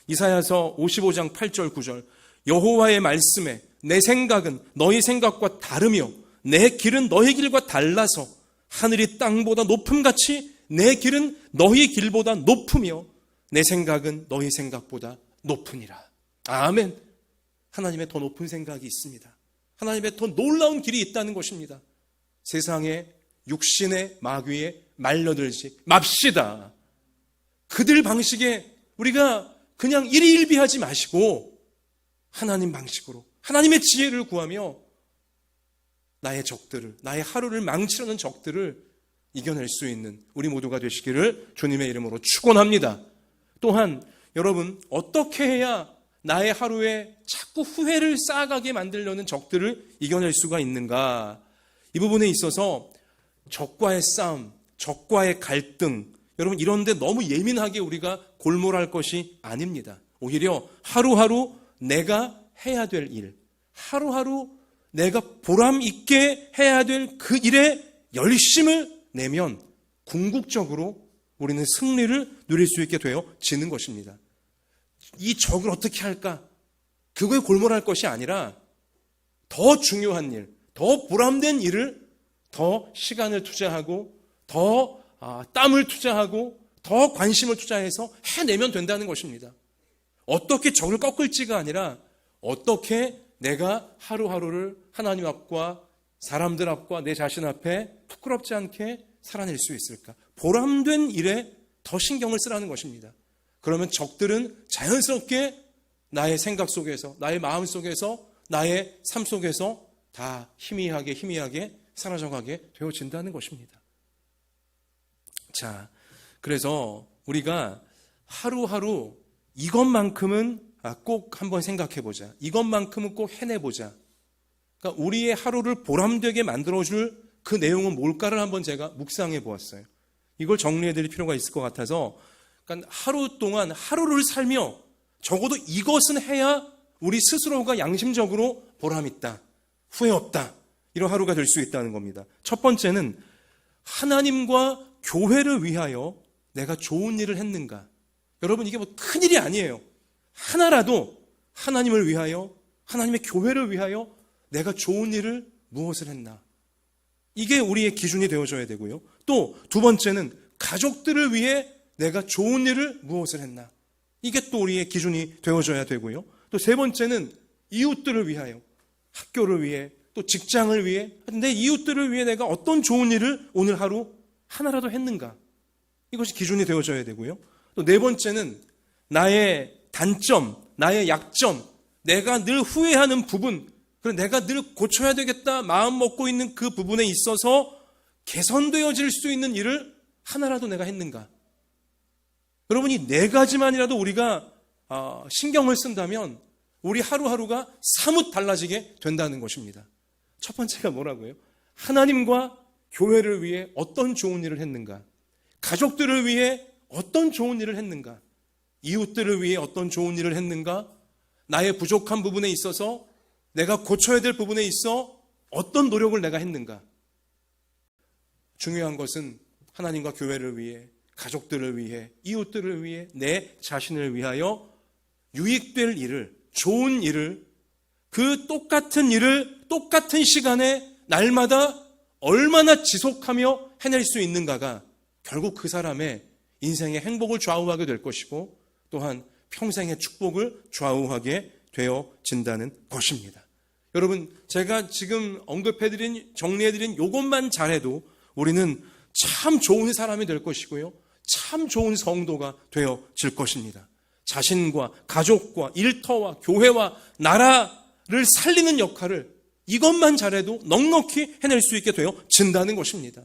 이사야서 55장 8절 9절 여호와의 말씀에 내 생각은 너희 생각과 다르며 내 길은 너희 길과 달라서 하늘이 땅보다 높음같이 내 길은 너희 길보다 높으며 내 생각은 너희 생각보다 높으니라. 아멘. 하나님의 더 높은 생각이 있습니다. 하나님의 더 놀라운 길이 있다는 것입니다. 세상의 육신의 마귀에 말려들지 맙시다. 그들 방식에 우리가 그냥 일희일비하지 마시고 하나님 방식으로 하나님의 지혜를 구하며 나의 적들을, 나의 하루를 망치려는 적들을 이겨낼 수 있는 우리 모두가 되시기를 주님의 이름으로 축원합니다. 또한 여러분 어떻게 해야 나의 하루에 자꾸 후회를 쌓아가게 만들려는 적들을 이겨낼 수가 있는가? 이 부분에 있어서 적과의 싸움, 적과의 갈등, 여러분 이런 데 너무 예민하게 우리가 골몰할 것이 아닙니다. 오히려 하루하루 내가 해야 될 일, 하루하루 내가 보람 있게 해야 될 그 일에 열심을 내면 궁극적으로 우리는 승리를 누릴 수 있게 되어지는 것입니다. 이 적을 어떻게 할까? 그거에 골몰할 것이 아니라 더 중요한 일, 더 보람된 일을 더 시간을 투자하고 더 땀을 투자하고 더 관심을 투자해서 해내면 된다는 것입니다. 어떻게 적을 꺾을지가 아니라 어떻게 내가 하루하루를 하나님 앞과 사람들 앞과 내 자신 앞에 부끄럽지 않게 살아낼 수 있을까? 보람된 일에 더 신경을 쓰라는 것입니다. 그러면 적들은 자연스럽게 나의 생각 속에서, 나의 마음 속에서, 나의 삶 속에서 다 희미하게 사라져가게 되어진다는 것입니다. 자, 그래서 우리가 하루하루 이것만큼은 꼭 한번 생각해보자. 이것만큼은 꼭 해내보자. 그러니까 우리의 하루를 보람되게 만들어줄 그 내용은 뭘까를 한번 제가 묵상해 보았어요. 이걸 정리해드릴 필요가 있을 것 같아서 그러니까 하루 동안 하루를 살며 적어도 이것은 해야 우리 스스로가 양심적으로 보람있다, 후회 없다, 이런 하루가 될 수 있다는 겁니다. 첫 번째는 하나님과 교회를 위하여 내가 좋은 일을 했는가. 여러분 이게 뭐 큰일이 아니에요. 하나라도 하나님을 위하여, 하나님의 교회를 위하여 내가 좋은 일을 무엇을 했나. 이게 우리의 기준이 되어줘야 되고요. 또 두 번째는 가족들을 위해 내가 좋은 일을 무엇을 했나. 이게 또 우리의 기준이 되어줘야 되고요. 또 세 번째는 이웃들을 위하여, 학교를 위해, 또 직장을 위해, 내 이웃들을 위해 내가 어떤 좋은 일을 오늘 하루 하나라도 했는가. 이것이 기준이 되어줘야 되고요. 또 네 번째는 나의 단점, 나의 약점, 내가 늘 후회하는 부분, 그리고 내가 늘 고쳐야 되겠다 마음 먹고 있는 그 부분에 있어서 개선되어질 수 있는 일을 하나라도 내가 했는가. 여러분 이 네 가지만이라도 우리가 신경을 쓴다면 우리 하루하루가 사뭇 달라지게 된다는 것입니다. 첫 번째가 뭐라고요? 하나님과 교회를 위해 어떤 좋은 일을 했는가? 가족들을 위해 어떤 좋은 일을 했는가? 이웃들을 위해 어떤 좋은 일을 했는가? 나의 부족한 부분에 있어서 내가 고쳐야 될 부분에 있어 어떤 노력을 내가 했는가? 중요한 것은 하나님과 교회를 위해, 가족들을 위해, 이웃들을 위해, 내 자신을 위하여 유익될 일을, 좋은 일을, 그 똑같은 일을 똑같은 시간에 날마다 얼마나 지속하며 해낼 수 있는가가 결국 그 사람의 인생의 행복을 좌우하게 될 것이고 또한 평생의 축복을 좌우하게 되어진다는 것입니다. 여러분, 제가 지금 언급해드린, 정리해드린 이것만 잘해도 우리는 참 좋은 사람이 될 것이고요, 참 좋은 성도가 되어질 것입니다. 자신과 가족과 일터와 교회와 나라를 살리는 역할을 이것만 잘해도 넉넉히 해낼 수 있게 되어진다는 것입니다.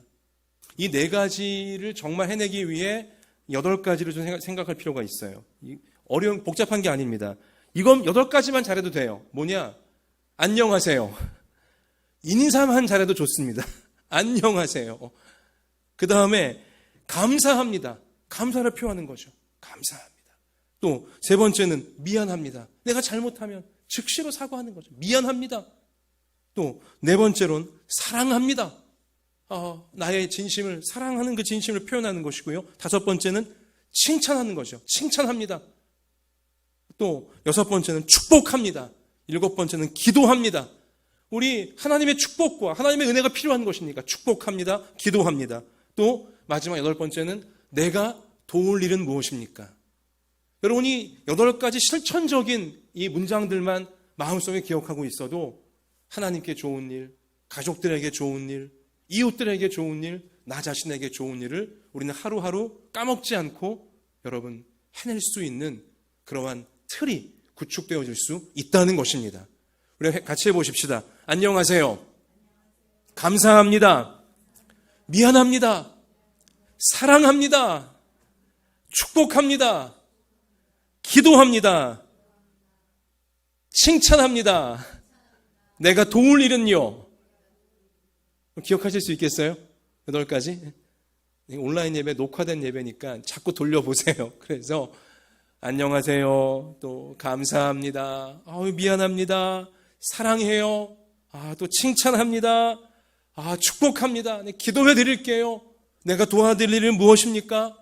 이 네 가지를 정말 해내기 위해 8가지를 좀 생각할 필요가 있어요. 어려운, 복잡한 게 아닙니다. 이건 8가지만 잘해도 돼요. 뭐냐? 안녕하세요. 인사만 잘해도 좋습니다. 안녕하세요. 그 다음에 감사합니다. 감사를 표하는 거죠. 감사합니다. 또 세 번째는 미안합니다. 내가 잘못하면 즉시로 사과하는 거죠. 미안합니다. 또 네 번째로는 사랑합니다. 나의 진심을, 사랑하는 그 진심을 표현하는 것이고요. 5번째는 칭찬하는 거죠. 칭찬합니다. 또 6번째는 축복합니다. 7번째는 기도합니다. 우리 하나님의 축복과 하나님의 은혜가 필요한 것이니까 축복합니다. 기도합니다. 또 마지막 8번째는 내가 도울 일은 무엇입니까? 여러분이 8가지 실천적인 이 문장들만 마음속에 기억하고 있어도 하나님께 좋은 일, 가족들에게 좋은 일, 이웃들에게 좋은 일, 나 자신에게 좋은 일을 우리는 하루하루 까먹지 않고 여러분 해낼 수 있는 그러한 틀이 구축되어질 수 있다는 것입니다. 우리 같이 해보십시다. 안녕하세요. 감사합니다. 미안합니다. 사랑합니다. 축복합니다. 기도합니다. 칭찬합니다. 내가 도울 일은요. 기억하실 수 있겠어요? 8가지? 온라인 예배, 녹화된 예배니까 자꾸 돌려보세요. 그래서 안녕하세요. 또 감사합니다. 미안합니다. 사랑해요. 또 칭찬합니다. 축복합니다. 네, 기도해 드릴게요. 내가 도와드릴 일은 무엇입니까?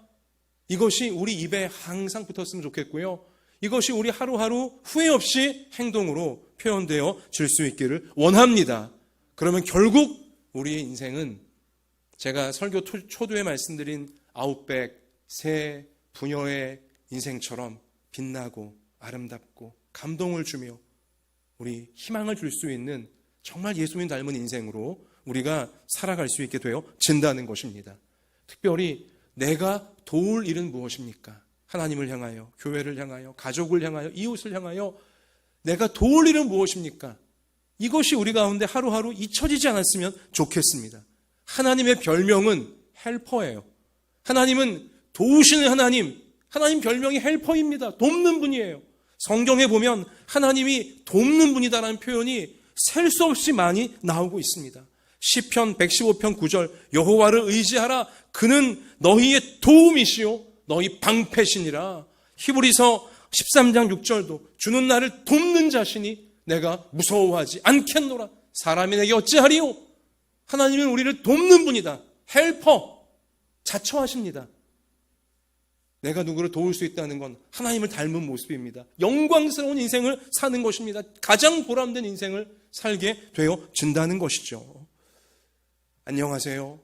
이것이 우리 입에 항상 붙었으면 좋겠고요. 이것이 우리 하루하루 후회 없이 행동으로 표현되어 질 수 있기를 원합니다. 그러면 결국 우리의 인생은 제가 설교 초두에 말씀드린 아웃백, 새 부녀의 인생처럼 빛나고 아름답고 감동을 주며 우리 희망을 줄 수 있는 정말 예수님 닮은 인생으로 우리가 살아갈 수 있게 되어진다는 것입니다. 특별히 내가 도울 일은 무엇입니까? 하나님을 향하여, 교회를 향하여, 가족을 향하여, 이웃을 향하여 내가 도울 일은 무엇입니까? 이것이 우리 가운데 하루하루 잊혀지지 않았으면 좋겠습니다. 하나님의 별명은 헬퍼예요. 하나님은 도우시는 하나님, 하나님 별명이 헬퍼입니다. 돕는 분이에요. 성경에 보면 하나님이 돕는 분이다라는 표현이 셀 수 없이 많이 나오고 있습니다. 시편 115편 9절 여호와를 의지하라. 그는 너희의 도움이시요 너희 방패시니라. 히브리서 13장 6절도 주는 나를 돕는 자신이 내가 무서워하지 않겠노라. 사람이 내게 어찌하리요? 하나님은 우리를 돕는 분이다. 헬퍼, 자처하십니다. 내가 누구를 도울 수 있다는 건 하나님을 닮은 모습입니다. 영광스러운 인생을 사는 것입니다. 가장 보람된 인생을 살게 되어진다는 것이죠. 안녕하세요.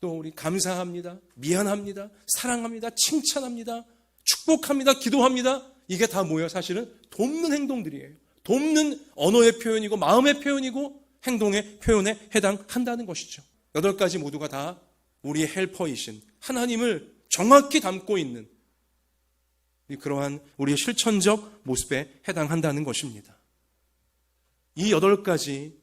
또 우리 감사합니다. 미안합니다. 사랑합니다. 칭찬합니다. 축복합니다. 기도합니다. 이게 다 뭐예요? 사실은 돕는 행동들이에요. 돕는 언어의 표현이고 마음의 표현이고 행동의 표현에 해당한다는 것이죠. 8가지 모두가 다 우리의 헬퍼이신 하나님을 정확히 담고 있는 그러한 우리의 실천적 모습에 해당한다는 것입니다. 이 8가지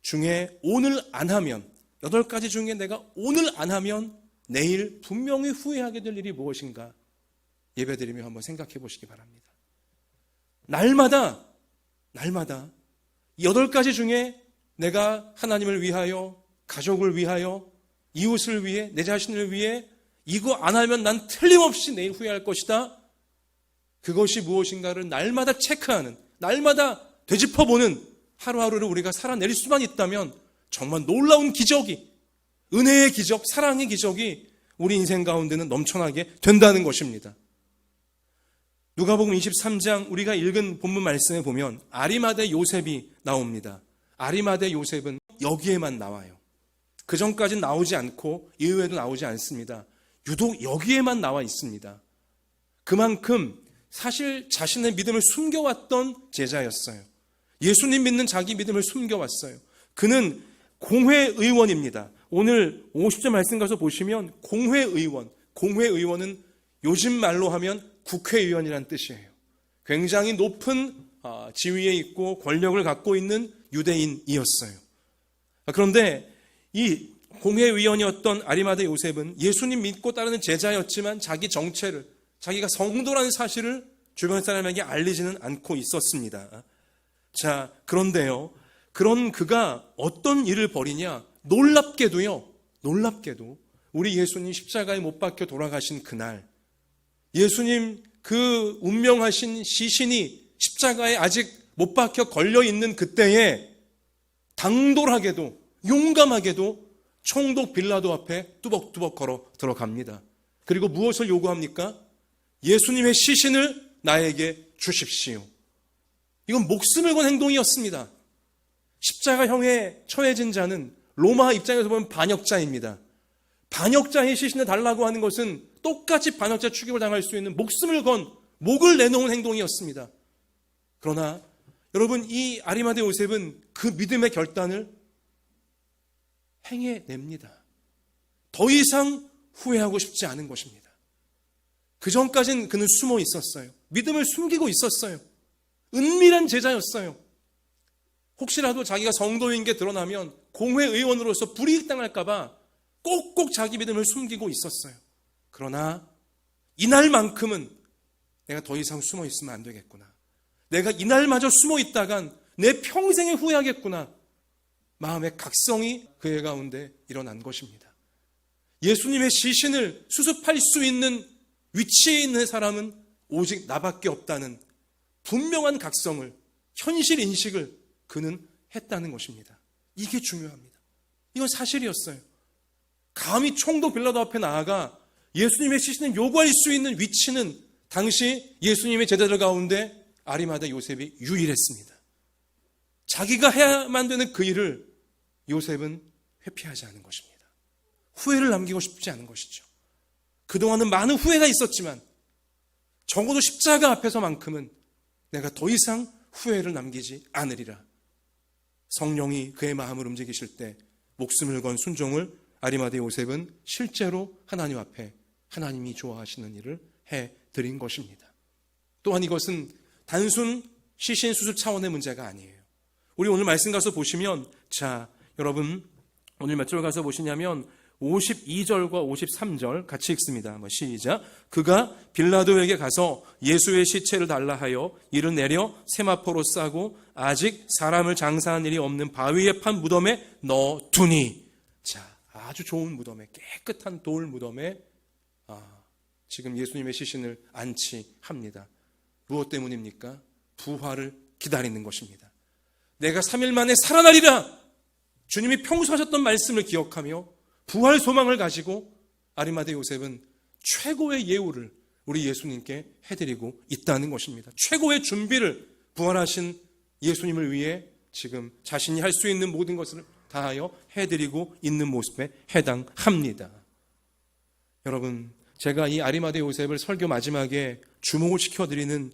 중에 오늘 안 하면 8가지 중에 내가 오늘 안 하면 내일 분명히 후회하게 될 일이 무엇인가 예배드리며 한번 생각해 보시기 바랍니다. 날마다 이 8가지 중에 내가 하나님을 위하여, 가족을 위하여, 이웃을 위해, 내 자신을 위해 이거 안 하면 난 틀림없이 내일 후회할 것이다. 그것이 무엇인가를 날마다 체크하는, 날마다 되짚어보는 하루하루를 우리가 살아낼 수만 있다면 정말 놀라운 기적이, 은혜의 기적, 사랑의 기적이 우리 인생 가운데는 넘쳐나게 된다는 것입니다. 누가복음 23장 우리가 읽은 본문 말씀에 보면 아리마대 요셉이 나옵니다. 아리마대 요셉은 여기에만 나와요. 그 전까지는 나오지 않고 이후에도 나오지 않습니다. 유독 여기에만 나와 있습니다. 그만큼 사실 자신의 믿음을 숨겨왔던 제자였어요. 예수님 믿는 자기 믿음을 숨겨왔어요. 그는 공회의원입니다. 오늘 50절 말씀 가서 보시면 공회의원, 공회의원은 요즘 말로 하면 국회의원이란 뜻이에요. 굉장히 높은 지위에 있고 권력을 갖고 있는 유대인이었어요. 그런데 이 공회의원이었던 아리마대 요셉은 예수님 믿고 따르는 제자였지만 자기 정체를, 자기가 성도라는 사실을 주변 사람에게 알리지는 않고 있었습니다. 자, 그런데요, 그런 그가 어떤 일을 벌이냐? 놀랍게도 우리 예수님 십자가에 못 박혀 돌아가신 그날, 예수님 그 운명하신 시신이 십자가에 아직 못 박혀 걸려있는 그때에 당돌하게도 용감하게도 총독 빌라도 앞에 뚜벅뚜벅 걸어 들어갑니다. 그리고 무엇을 요구합니까? 예수님의 시신을 나에게 주십시오. 이건 목숨을 건 행동이었습니다. 십자가형에 처해진 자는 로마 입장에서 보면 반역자입니다. 반역자의 시신을 달라고 하는 것은 똑같이 반역자 추격을 당할 수 있는 목숨을 건 목을 내놓은 행동이었습니다. 그러나 여러분, 이 아리마대 요셉은 그 믿음의 결단을 행해냅니다. 더 이상 후회하고 싶지 않은 것입니다. 그 전까지는 그는 숨어 있었어요. 믿음을 숨기고 있었어요. 은밀한 제자였어요. 혹시라도 자기가 성도인 게 드러나면 공회의원으로서 불이익당할까 봐 꼭꼭 자기 믿음을 숨기고 있었어요. 그러나 이날만큼은 내가 더 이상 숨어 있으면 안 되겠구나. 내가 이날마저 숨어 있다간 내 평생에 후회하겠구나. 마음의 각성이 그의 가운데 일어난 것입니다. 예수님의 시신을 수습할 수 있는 위치에 있는 사람은 오직 나밖에 없다는 분명한 각성을, 현실 인식을 그는 했다는 것입니다. 이게 중요합니다. 이건 사실이었어요. 감히 총독 빌라도 앞에 나아가 예수님의 시신을 요구할 수 있는 위치는 당시 예수님의 제자들 가운데 아리마대 요셉이 유일했습니다. 자기가 해야만 되는 그 일을 요셉은 회피하지 않은 것입니다. 후회를 남기고 싶지 않은 것이죠. 그동안은 많은 후회가 있었지만 적어도 십자가 앞에서만큼은 내가 더 이상 후회를 남기지 않으리라. 성령이 그의 마음을 움직이실 때 목숨을 건 순종을 아리마대 요셉은 실제로 하나님 앞에 하나님이 좋아하시는 일을 해드린 것입니다. 또한 이것은 단순 시신 수습 차원의 문제가 아니에요. 우리 오늘 말씀 가서 보시면, 자, 여러분 오늘 몇 절 가서 보시냐면 52절과 53절 같이 읽습니다. 시작. 그가 빌라도에게 가서 예수의 시체를 달라 하여 이를 내려 세마포로 싸고 아직 사람을 장사한 일이 없는 바위에 판 무덤에 넣어두니. 자, 아주 좋은 무덤에, 깨끗한 돌 무덤에 지금 예수님의 시신을 안치합니다. 무엇 때문입니까? 부활을 기다리는 것입니다. 내가 3일 만에 살아나리라. 주님이 평소 하셨던 말씀을 기억하며 부활 소망을 가지고 아리마대 요셉은 최고의 예우를 우리 예수님께 해드리고 있다는 것입니다. 최고의 준비를 부활하신 예수님을 위해 지금 자신이 할 수 있는 모든 것을 다하여 해드리고 있는 모습에 해당합니다. 여러분, 제가 이 아리마대 요셉을 설교 마지막에 주목을 시켜드리는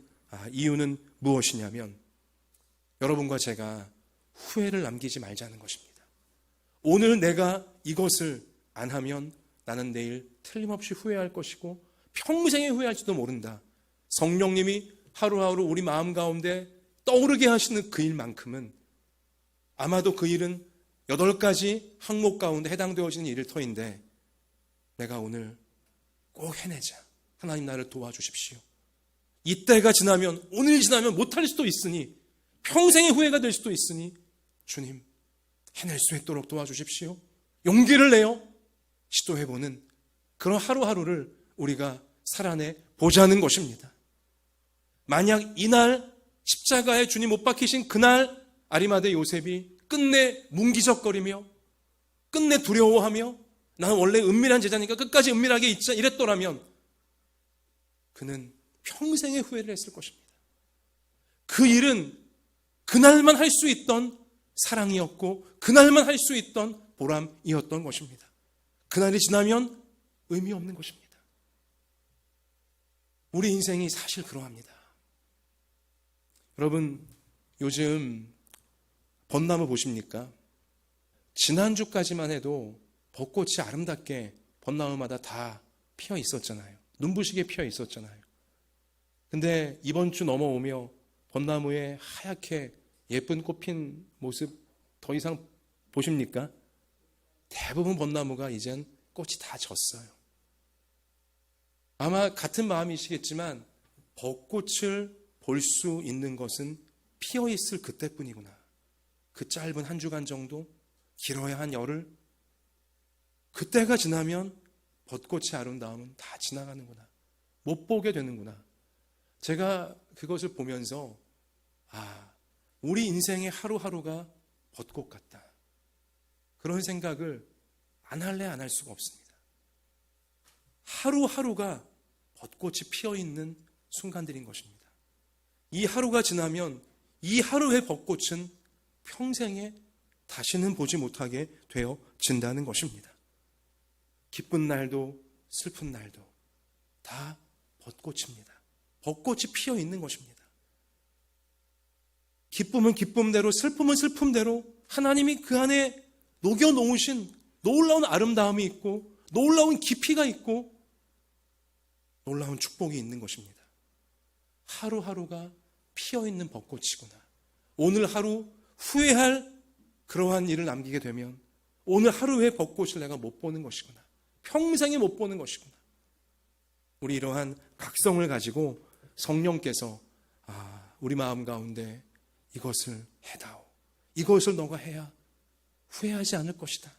이유는 무엇이냐면, 여러분과 제가 후회를 남기지 말자는 것입니다. 오늘 내가 이것을 안 하면 나는 내일 틀림없이 후회할 것이고 평생에 후회할지도 모른다. 성령님이 하루하루 우리 마음 가운데 떠오르게 하시는 그 일만큼은 아마도 그 일은 8가지 항목 가운데 해당되어지는 일일 터인데, 내가 오늘 꼭 해내자. 하나님 나를 도와주십시오. 이때가 지나면, 오늘이 지나면 못할 수도 있으니, 평생의 후회가 될 수도 있으니 주님 해낼 수 있도록 도와주십시오. 용기를 내어 시도해보는 그런 하루하루를 우리가 살아내 보자는 것입니다. 만약 이날 십자가에 주님 못 박히신 그날 아리마대 요셉이 끝내 문기적거리며 끝내 두려워하며 나는 원래 은밀한 제자니까 끝까지 은밀하게 있자 이랬더라면 그는 평생의 후회를 했을 것입니다. 그 일은 그날만 할 수 있던 사랑이었고 그날만 할 수 있던 보람이었던 것입니다. 그날이 지나면 의미 없는 것입니다. 우리 인생이 사실 그러합니다. 여러분, 요즘 벚나무 보십니까? 지난주까지만 해도 벚꽃이 아름답게 벚나무마다 다 피어 있었잖아요. 눈부시게 피어 있었잖아요. 근데 이번 주 넘어오며 벚나무에 하얗게 예쁜 꽃 핀 모습 더 이상 보십니까? 대부분 벚나무가 이젠 꽃이 다 졌어요. 아마 같은 마음이시겠지만 벚꽃을 볼 수 있는 것은 피어 있을 그때뿐이구나. 그 짧은 한 주간 정도, 길어야 한 열흘, 그때가 지나면 벚꽃의 아름다움은 다 지나가는구나. 못 보게 되는구나. 제가 그것을 보면서 우리 인생의 하루하루가 벚꽃 같다. 그런 생각을 안 할래 안 할 수가 없습니다. 하루하루가 벚꽃이 피어있는 순간들인 것입니다. 이 하루가 지나면 이 하루의 벚꽃은 평생에 다시는 보지 못하게 되어진다는 것입니다. 기쁜 날도 슬픈 날도 다 벚꽃입니다. 벚꽃이 피어있는 것입니다. 기쁨은 기쁨대로 슬픔은 슬픔대로 하나님이 그 안에 녹여놓으신 놀라운 아름다움이 있고 놀라운 깊이가 있고 놀라운 축복이 있는 것입니다. 하루하루가 피어있는 벚꽃이구나. 오늘 하루 후회할 그러한 일을 남기게 되면 오늘 하루의 벚꽃을 내가 못 보는 것이구나. 평생에 못 보는 것이구나. 우리 이러한 각성을 가지고 성령께서 우리 마음 가운데 이것을 해다오. 이것을 너가 해야 후회하지 않을 것이다.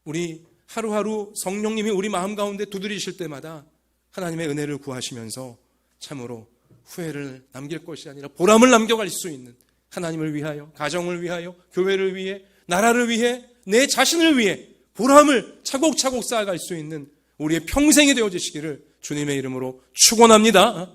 우리 하루하루 성령님이 우리 마음 가운데 두드리실 때마다 하나님의 은혜를 구하시면서 참으로 후회를 남길 것이 아니라 보람을 남겨갈 수 있는 하나님을 위하여, 가정을 위하여, 교회를 위해, 나라를 위해, 내 자신을 위해 보람을 차곡차곡 쌓아갈 수 있는 우리의 평생이 되어지시기를 주님의 이름으로 축원합니다.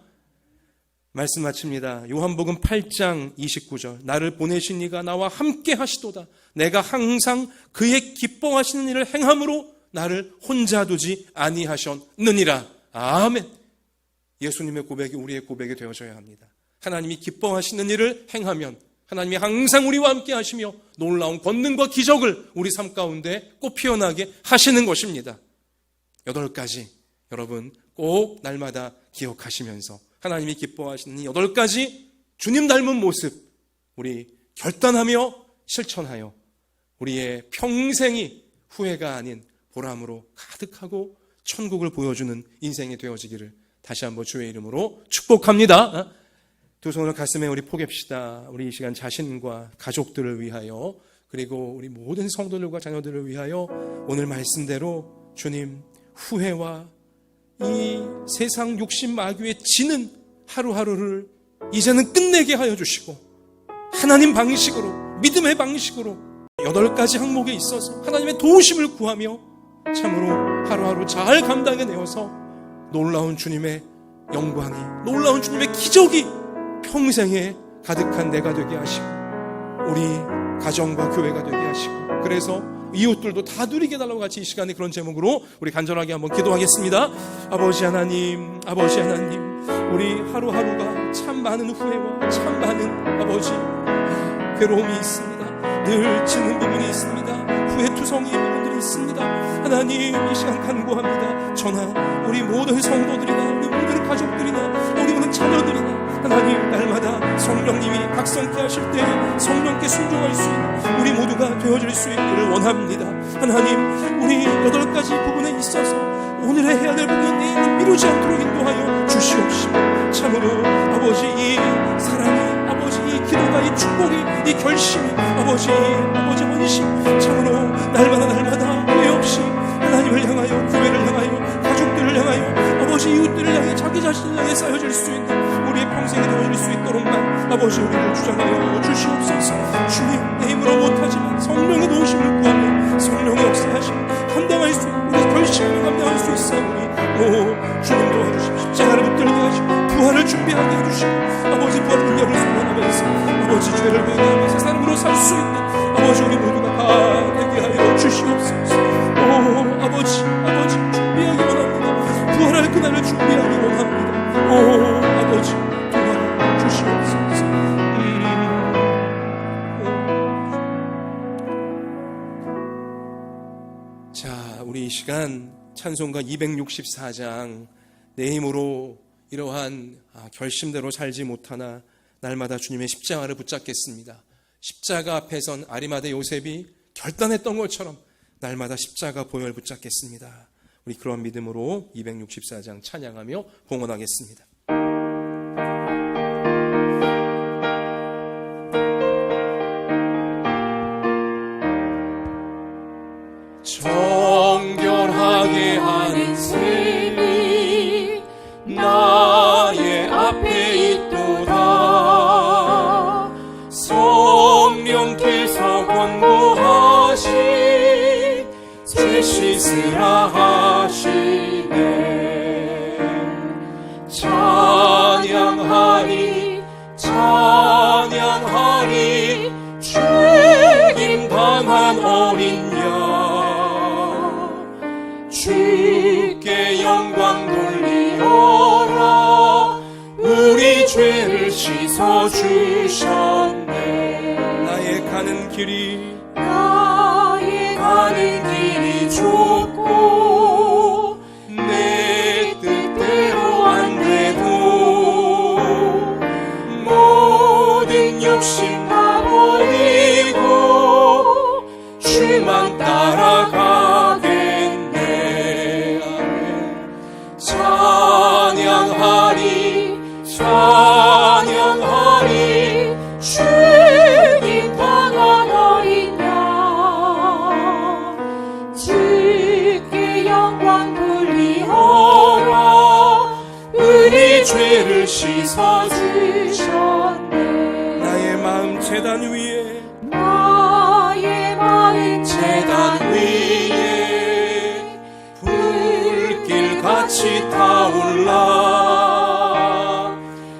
말씀 마칩니다. 요한복음 8장 29절. 나를 보내신 이가 나와 함께 하시도다. 내가 항상 그의 기뻐하시는 일을 행함으로 나를 혼자 두지 아니하셨느니라. 아멘. 예수님의 고백이 우리의 고백이 되어져야 합니다. 하나님이 기뻐하시는 일을 행하면 하나님이 항상 우리와 함께 하시며 놀라운 권능과 기적을 우리 삶 가운데 꽃 피어나게 하시는 것입니다. 8가지 여러분 꼭 날마다 기억하시면서 하나님이 기뻐하시는 이 8가지 주님 닮은 모습 우리 결단하며 실천하여 우리의 평생이 후회가 아닌 보람으로 가득하고 천국을 보여주는 인생이 되어지기를 다시 한번 주의 이름으로 축복합니다. 두 손을 가슴에 우리 포갭시다. 우리 이 시간 자신과 가족들을 위하여 그리고 우리 모든 성도들과 자녀들을 위하여 오늘 말씀대로 주님 후회와 이 세상 욕심 마귀에 지는 하루하루를 이제는 끝내게 하여 주시고 하나님 방식으로 믿음의 방식으로 8가지 항목에 있어서 하나님의 도우심을 구하며 참으로 하루하루 잘 감당해내어서 놀라운 주님의 영광이 놀라운 주님의 기적이 평생에 가득한 내가 되게 하시고 우리 가정과 교회가 되게 하시고 그래서 이웃들도 다 누리게 달라고 같이 이 시간에 그런 제목으로 우리 간절하게 한번 기도하겠습니다. 아버지 하나님 우리 하루하루가 참 많은 후회와 참 많은 아버지 괴로움이 있습니다. 늘 지는 부분이 있습니다. 후회투성이의 부분들이 있습니다. 하나님 이 시간 간구합니다. 저나 우리 모든 성도들이나 우리 모든 가족들이나 우리 모든 자녀들이나 하나님 날마다 성령님이 각성케 하실 때 성령께 순종할 수 있는 우리 모두가 되어질 수 있기를 원합니다. 하나님 우리 8가지 부분에 있어서 오늘의 해야 될 부분 내일은 미루지 않도록 인도하여 주시옵시고 참으로 아버지 이 사랑이 아버지 이 기도가 이 축복이 이 결심이 아버지 헌신 참으로 날마다 후회 없이 하나님을 향하여 교회를 향하여 가족들을 향하여 아버지 이웃들을 향해 자기 자신을 향해 쌓여질 수 있는 우리의 평생이 되어질 수 있도록만 아버지 우리를 주장하여 주시옵소서. 주님 내 힘으로 못하지만 성령의 도우심을 구하며 성령의 역사하심 감당할 수 죄를 회개하며 새 사람으로 살 수 있는 아버지 우리 모두가 다 되게 하여 주시옵소서. 오 아버지 준비하기 원합니다. 부활할 그날을 준비하기 원합니다. 오 아버지 도와주시옵소서. 자, 우리 이 시간 찬송가 264장 내 힘으로 이러한 결심대로 살지 못하나 날마다 주님의 십자가를 붙잡겠습니다. 십자가 앞에 선 아리마대 요셉이 결단했던 것처럼 날마다 십자가 보혈 붙잡겠습니다. 우리 그런 믿음으로 264장 찬양하며 봉헌하겠습니다. 정결하게 하는 셈이 나의 앞에 있도다. 성령께서 권고하신 죄 씻으라 하시네. 찬양하리 죽임 당한 어린 양 주께 영광 돌리어라. 우리 죄를 씻어주셨네. 나의 가는 길이 좁고 내 뜻대로 안 돼도 모든 욕심 다 버리고 주만 따라가겠네. 찬양하리 죽임 당한 어린 양 주께 영광 돌리어라. 우리 죄를 씻어주셨네. 나의 마음 제단 위에 불길같이 타올라.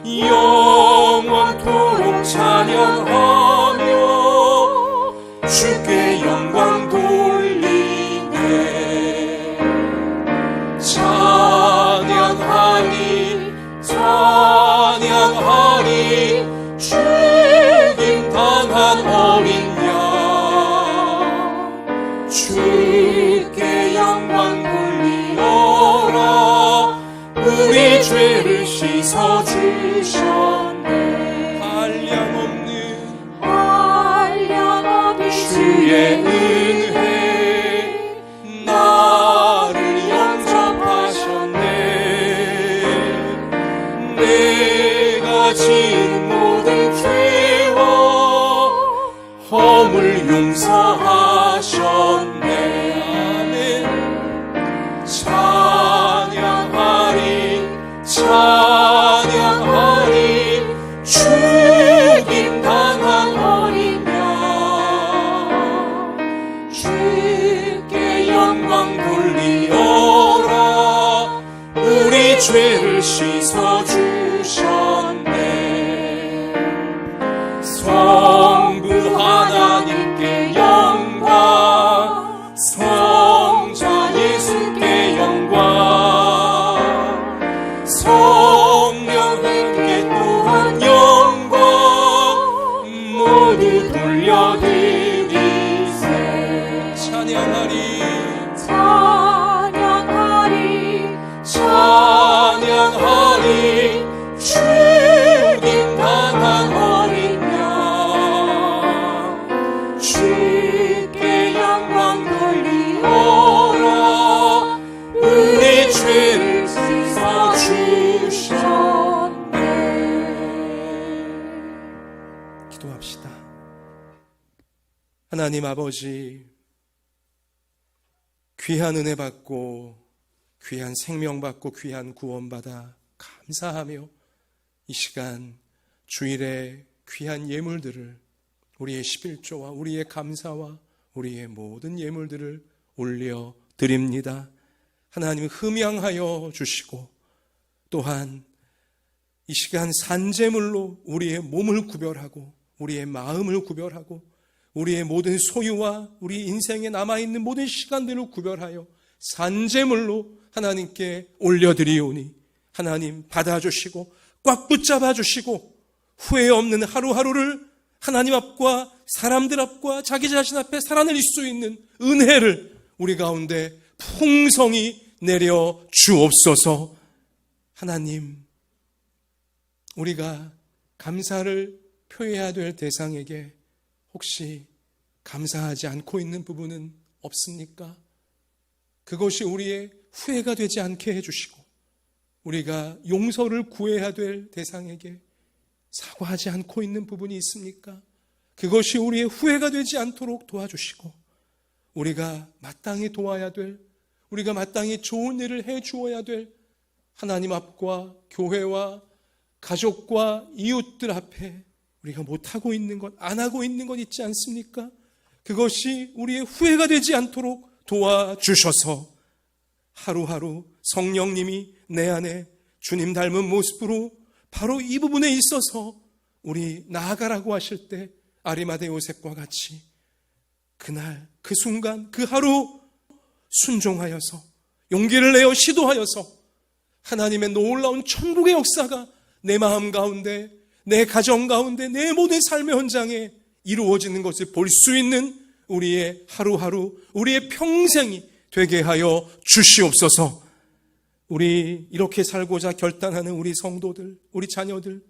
영원토록 찬양하며 주께 영광 돌리네. 찬양하리 죽임 당한 어린 양 주께 영광 돌리어라. 우리 죄를 씻어주셨네. 한량없는 주의 은혜 나를 영접하셨네. 내가 지은 모든 죄와 허물 용서하셨네. 아멘. 찬양하리 죽임 당한 어린 양 주께 영광 돌리어라. 우리 죄를 씻어주셨네. 성부 하나님께 영광, 성자 예수께 영광, 성령님께 또한 영광 모두 돌려드리세. 찬양하리 죽임 당한 어린 양 주께 영광 돌리어라. 우리 죄를 씻어주셨네. 기도합시다. 하나님 아버지, 귀한 은혜 받고 귀한 생명 받고 귀한 구원 받아 감사하며 이 시간 주일에 귀한 예물들을, 우리의 11조와 우리의 감사와 우리의 모든 예물들을 올려 드립니다. 하나님 흠양하여 주시고 또한 이 시간 산제물로 우리의 몸을 구별하고 우리의 마음을 구별하고 우리의 모든 소유와 우리 인생에 남아있는 모든 시간들을 구별하여 산제물로 하나님께 올려드리오니 하나님 받아주시고 꽉 붙잡아 주시고 후회 없는 하루하루를 하나님 앞과 사람들 앞과 자기 자신 앞에 살아낼 수 있는 은혜를 우리 가운데 풍성히 내려 주옵소서. 하나님, 우리가 감사를 표해야 될 대상에게 혹시 감사하지 않고 있는 부분은 없습니까? 그것이 우리의 후회가 되지 않게 해주시고 우리가 용서를 구해야 될 대상에게 사과하지 않고 있는 부분이 있습니까? 그것이 우리의 후회가 되지 않도록 도와주시고 우리가 마땅히 도와야 될, 우리가 마땅히 좋은 일을 해 주어야 될 하나님 앞과 교회와 가족과 이웃들 앞에 우리가 못하고 있는 것, 안 하고 있는 것 있지 않습니까? 그것이 우리의 후회가 되지 않도록 도와주셔서 하루하루 성령님이 내 안에 주님 닮은 모습으로 바로 이 부분에 있어서 우리 나아가라고 하실 때 아리마대 요셉과 같이 그날 그 순간 그 하루 순종하여서 용기를 내어 시도하여서 하나님의 놀라운 천국의 역사가 내 마음 가운데, 내 가정 가운데, 내 모든 삶의 현장에 이루어지는 것을 볼 수 있는 우리의 하루하루, 우리의 평생이 되게 하여 주시옵소서. 우리 이렇게 살고자 결단하는 우리 성도들, 우리 자녀들,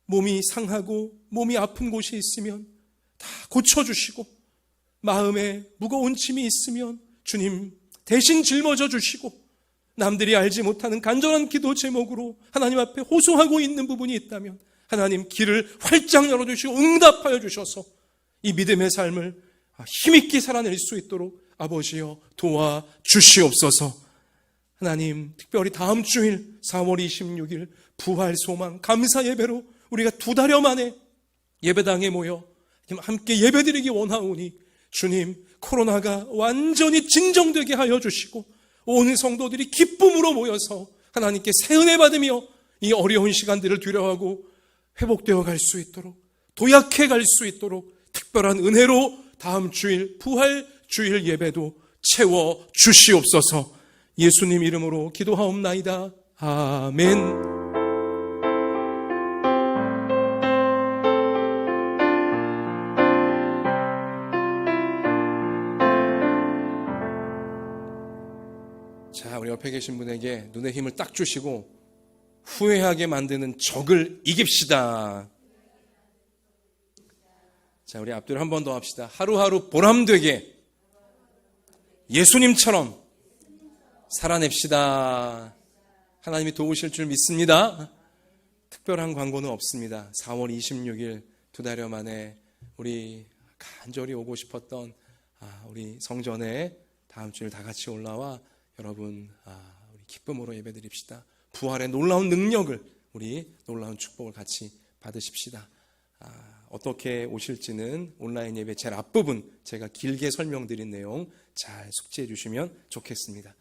몸이 상하고 몸이 아픈 곳이 있으면 다 고쳐주시고 마음에 무거운 짐이 있으면 주님 대신 짊어져 주시고 남들이 알지 못하는 간절한 기도 제목으로 하나님 앞에 호소하고 있는 부분이 있다면 하나님 길을 활짝 열어주시고 응답하여 주셔서 이 믿음의 삶을 힘있게 살아낼 수 있도록 아버지여 도와주시옵소서. 하나님, 특별히 다음 주일 4월 26일 부활 소망 감사 예배로 우리가 2달여 만에 예배당에 모여 함께 예배드리기 원하오니 주님, 코로나가 완전히 진정되게 하여 주시고 온 성도들이 기쁨으로 모여서 하나님께 새 은혜 받으며 이 어려운 시간들을 두려워하고 회복되어 갈 수 있도록, 도약해 갈 수 있도록 특별한 은혜로 다음 주일 부활 주일 예배도 채워 주시옵소서. 예수님 이름으로 기도하옵나이다. 아멘. 자, 우리 옆에 계신 분에게 눈에 힘을 딱 주시고 후회하게 만드는 적을 이깁시다. 자, 우리 앞뒤로 한 번 더 합시다. 하루하루 보람되게 예수님처럼 살아냅시다. 하나님이 도우실 줄 믿습니다. 특별한 광고는 없습니다. 4월 26일 2달여 만에 우리 간절히 오고 싶었던 우리 성전에 다음 주일 다 같이 올라와 여러분 우리 기쁨으로 예배드립시다. 부활의 놀라운 능력을, 우리 놀라운 축복을 같이 받으십시다. 어떻게 오실지는 온라인 예배 제일 앞부분 제가 길게 설명드린 내용 잘 숙지해 주시면 좋겠습니다.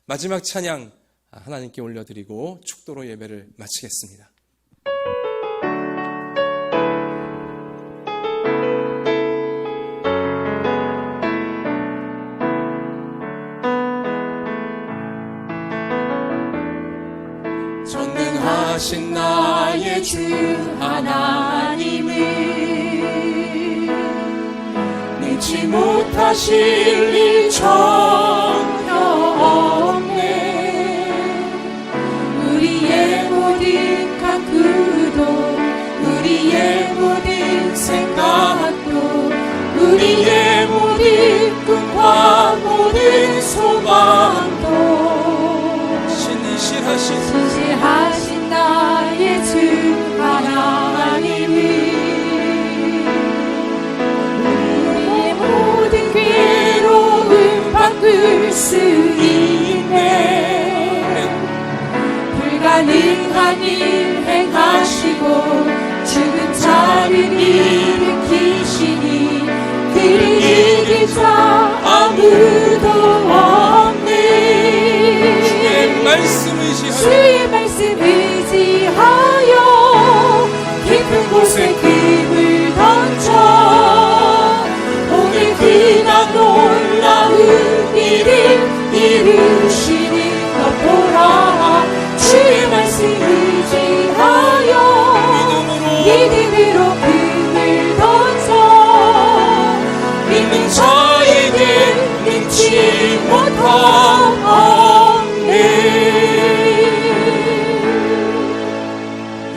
마지막 찬양 하나님께 올려드리고 축도로 예배를 마치겠습니다. 전능하신 나의 주 하나님을 능치 못하실 일 전혀 없네. 우리의 모든 각구도 우리의 모든 생각도 우리의 모든 꿈과 모든 소망도 신실하신 나의 주 하나님을 우리의 모든 괴로움 바꿀 수 있네. 불가능한 일 행하시고 죽은 자를 일으키시니 그를 이길 자 아무도 없네. 주의 말씀 의지하여 깊은 곳에 금을 던져 이루시는 것 보라. 주의 말씀 의지하여 믿음으로 금을 던져 믿는 자에게 능치 못하네.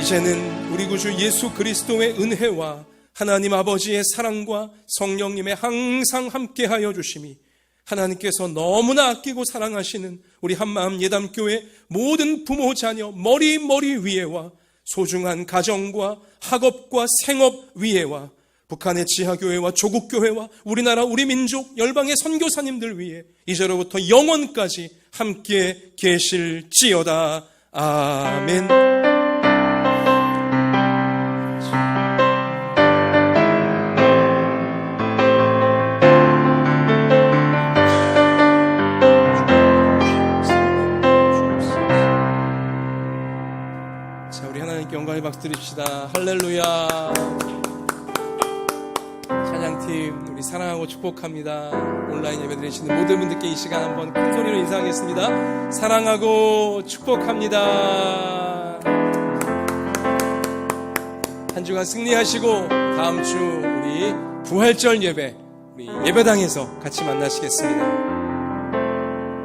이제는 우리 구주 예수 그리스도의 은혜와 하나님 아버지의 사랑과 성령님의 항상 함께하여 주심이, 하나님께서 너무나 아끼고 사랑하시는 우리 한마음 예담교회 모든 부모 자녀 머리 위에와 소중한 가정과 학업과 생업 위에와 북한의 지하교회와 조국교회와 우리나라 우리 민족 열방의 선교사님들 위에 이제로부터 영원까지 함께 계실지어다. 아멘. 영광의 박수 드립시다. 할렐루야. 찬양팀 우리 사랑하고 축복합니다. 온라인 예배 드리시는 모든 분들께 이 시간 한번 큰 소리로 인사하겠습니다. 사랑하고 축복합니다. 한 주간 승리하시고 다음 주 우리 부활절 예배 우리 예배당에서 같이 만나시겠습니다.